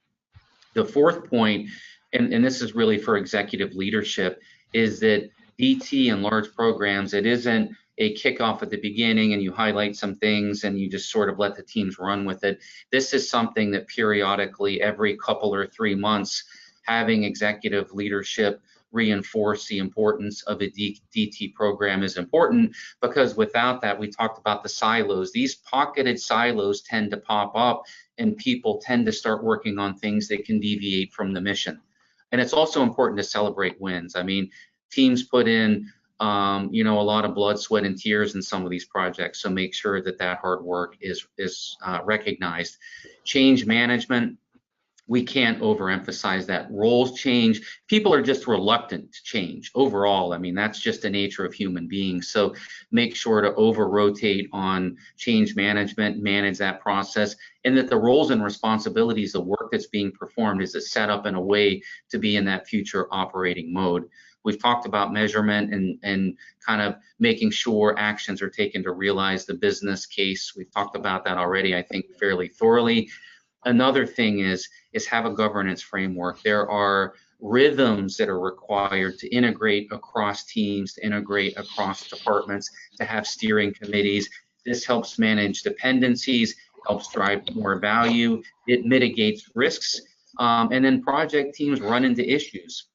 The fourth point, and this is really for executive leadership, is that DT and large programs, it isn't a kickoff at the beginning and you highlight some things and you just sort of let the teams run with it. This is something that periodically, every couple or 3 months, having executive leadership reinforce the importance of a DT program is important, because without that, we talked about the silos. These pocketed silos tend to pop up and people tend to start working on things that can deviate from the mission. And it's also important to celebrate wins. I mean, teams put in a lot of blood, sweat, and tears in some of these projects, so make sure that that hard work is recognized. Change management, we can't overemphasize that. Roles change. People are just reluctant to change overall. I mean, that's just the nature of human beings. So make sure to over-rotate on change management, manage that process, and that the roles and responsibilities, the work that's being performed, is set up in a way to be in that future operating mode. We've talked about measurement and kind of making sure actions are taken to realize the business case. We've talked about that already, I think, fairly thoroughly. Another thing is have a governance framework. There are rhythms that are required to integrate across teams, to integrate across departments, to have steering committees. This helps manage dependencies, helps drive more value. It mitigates risks. And then project teams run into issues.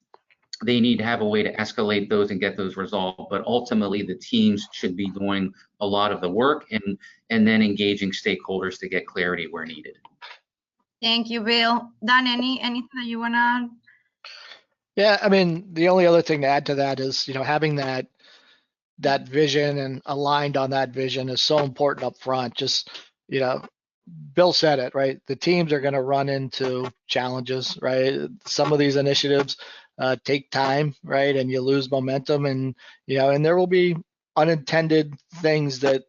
They need to have a way to escalate those and get those resolved. But ultimately, the teams should be doing a lot of the work and then engaging stakeholders to get clarity where needed. Thank you, Bill. Dan, anything that you want to add? Yeah, I mean, the only other thing to add to that is, having that vision and aligned on that vision is so important up front. Just, Bill said it, right? The teams are going to run into challenges, right? Some of these initiatives take time, right? And you lose momentum, and there will be unintended things that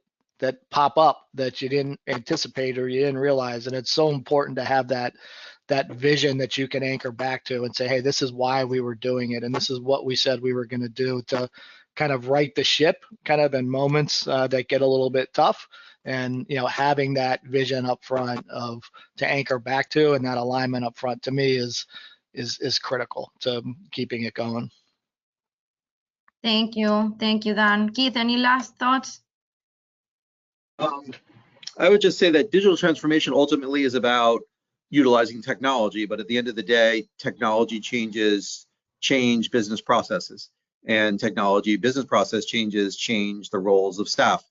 pop up that you didn't anticipate or you didn't realize. And it's so important to have that vision that you can anchor back to and say, hey, this is why we were doing it, and this is what we said we were going to do, to kind of right the ship kind of in moments that get a little bit tough. And having that vision up front to anchor back to, and that alignment up front, to me is critical to keeping it going. Thank you, Dan. Keith, any last thoughts? I would just say that digital transformation ultimately is about utilizing technology, but at the end of the day, technology change business processes, and technology business process changes change the roles of staff.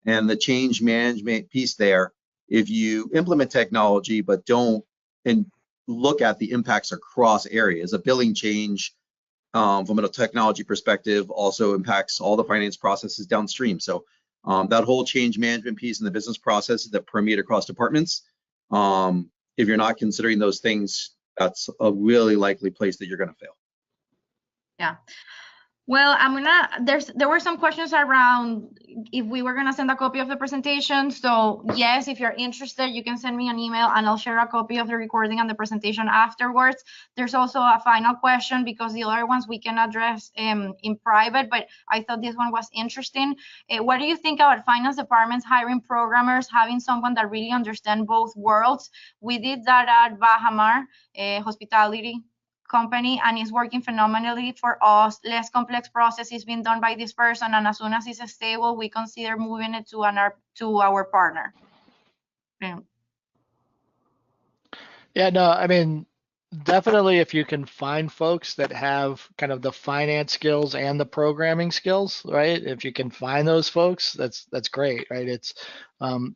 And the change management piece there, if you implement technology but don't look at the impacts across areas, a billing change from a technology perspective also impacts all the finance processes downstream. So that whole change management piece and the business processes that permeate across departments, if you're not considering those things, that's a really likely place that you're going to fail. Yeah. Well, there were some questions around if we were gonna send a copy of the presentation. So yes, if you're interested, you can send me an email and I'll share a copy of the recording and the presentation afterwards. There's also a final question because the other ones we can address in private, but I thought this one was interesting. What do you think about finance departments hiring programmers, having someone that really understands both worlds? We did that at Bahamar Hospitality company, and it's working phenomenally for us. Less complex process is being done by this person, and as soon as it's stable, we consider moving it to our partner. Yeah, no, I mean, definitely if you can find folks that have kind of the finance skills and the programming skills, right? If you can find those folks, that's great, right? It's,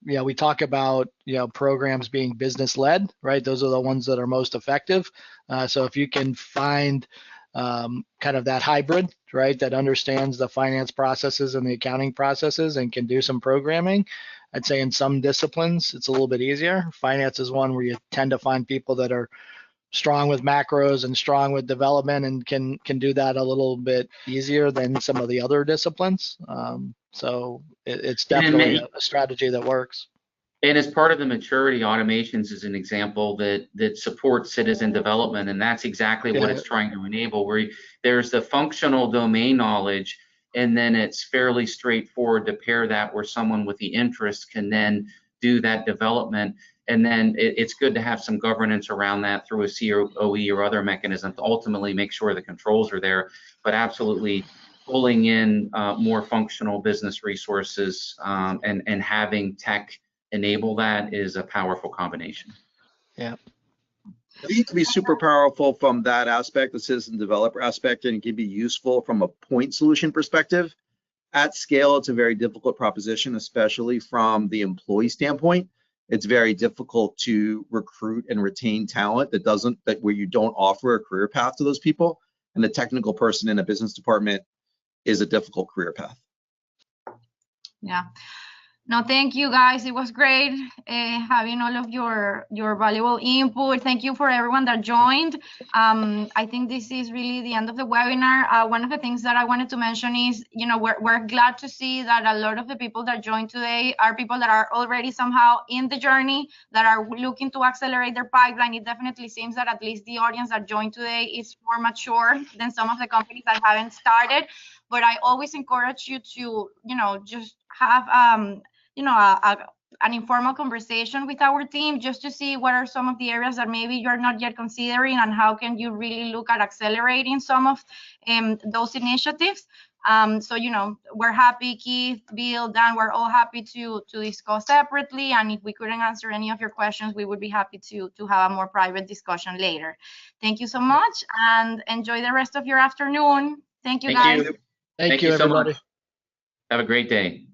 we talk about, programs being business led, right? Those are the ones that are most effective. So if you can find kind of that hybrid, right, that understands the finance processes and the accounting processes and can do some programming, I'd say in some disciplines it's a little bit easier. Finance is one where you tend to find people that are strong with macros and strong with development and can do that a little bit easier than some of the other disciplines. So it's definitely a strategy that works. And as part of the maturity, automations is an example that supports citizen development, and that's exactly what it's trying to enable, where there's the functional domain knowledge, and then it's fairly straightforward to pair that where someone with the interest can then do that development. And then it's good to have some governance around that through a COE or other mechanism to ultimately make sure the controls are there, but absolutely pulling in more functional business resources and having tech enable that is a powerful combination. Yeah. I think it can be super powerful from that aspect, the citizen developer aspect, and it can be useful from a point solution perspective. At scale, it's a very difficult proposition, especially from the employee standpoint. It's very difficult to recruit and retain talent where you don't offer a career path to those people. And the technical person in a business department is a difficult career path. Yeah. No, thank you guys. It was great having all of your valuable input. Thank you for everyone that joined. I think this is really the end of the webinar. One of the things that I wanted to mention is, we're glad to see that a lot of the people that joined today are people that are already somehow in the journey, that are looking to accelerate their pipeline. It definitely seems that at least the audience that joined today is more mature than some of the companies that haven't started. But I always encourage you to, just have an informal conversation with our team just to see what are some of the areas that maybe you're not yet considering and how can you really look at accelerating some of those initiatives. So, we're happy, Keith, Bill, Dan, we're all happy to discuss separately. And if we couldn't answer any of your questions, we would be happy to have a more private discussion later. Thank you so much and enjoy the rest of your afternoon. Thank you, guys. Thank you, everybody. So much. Have a great day.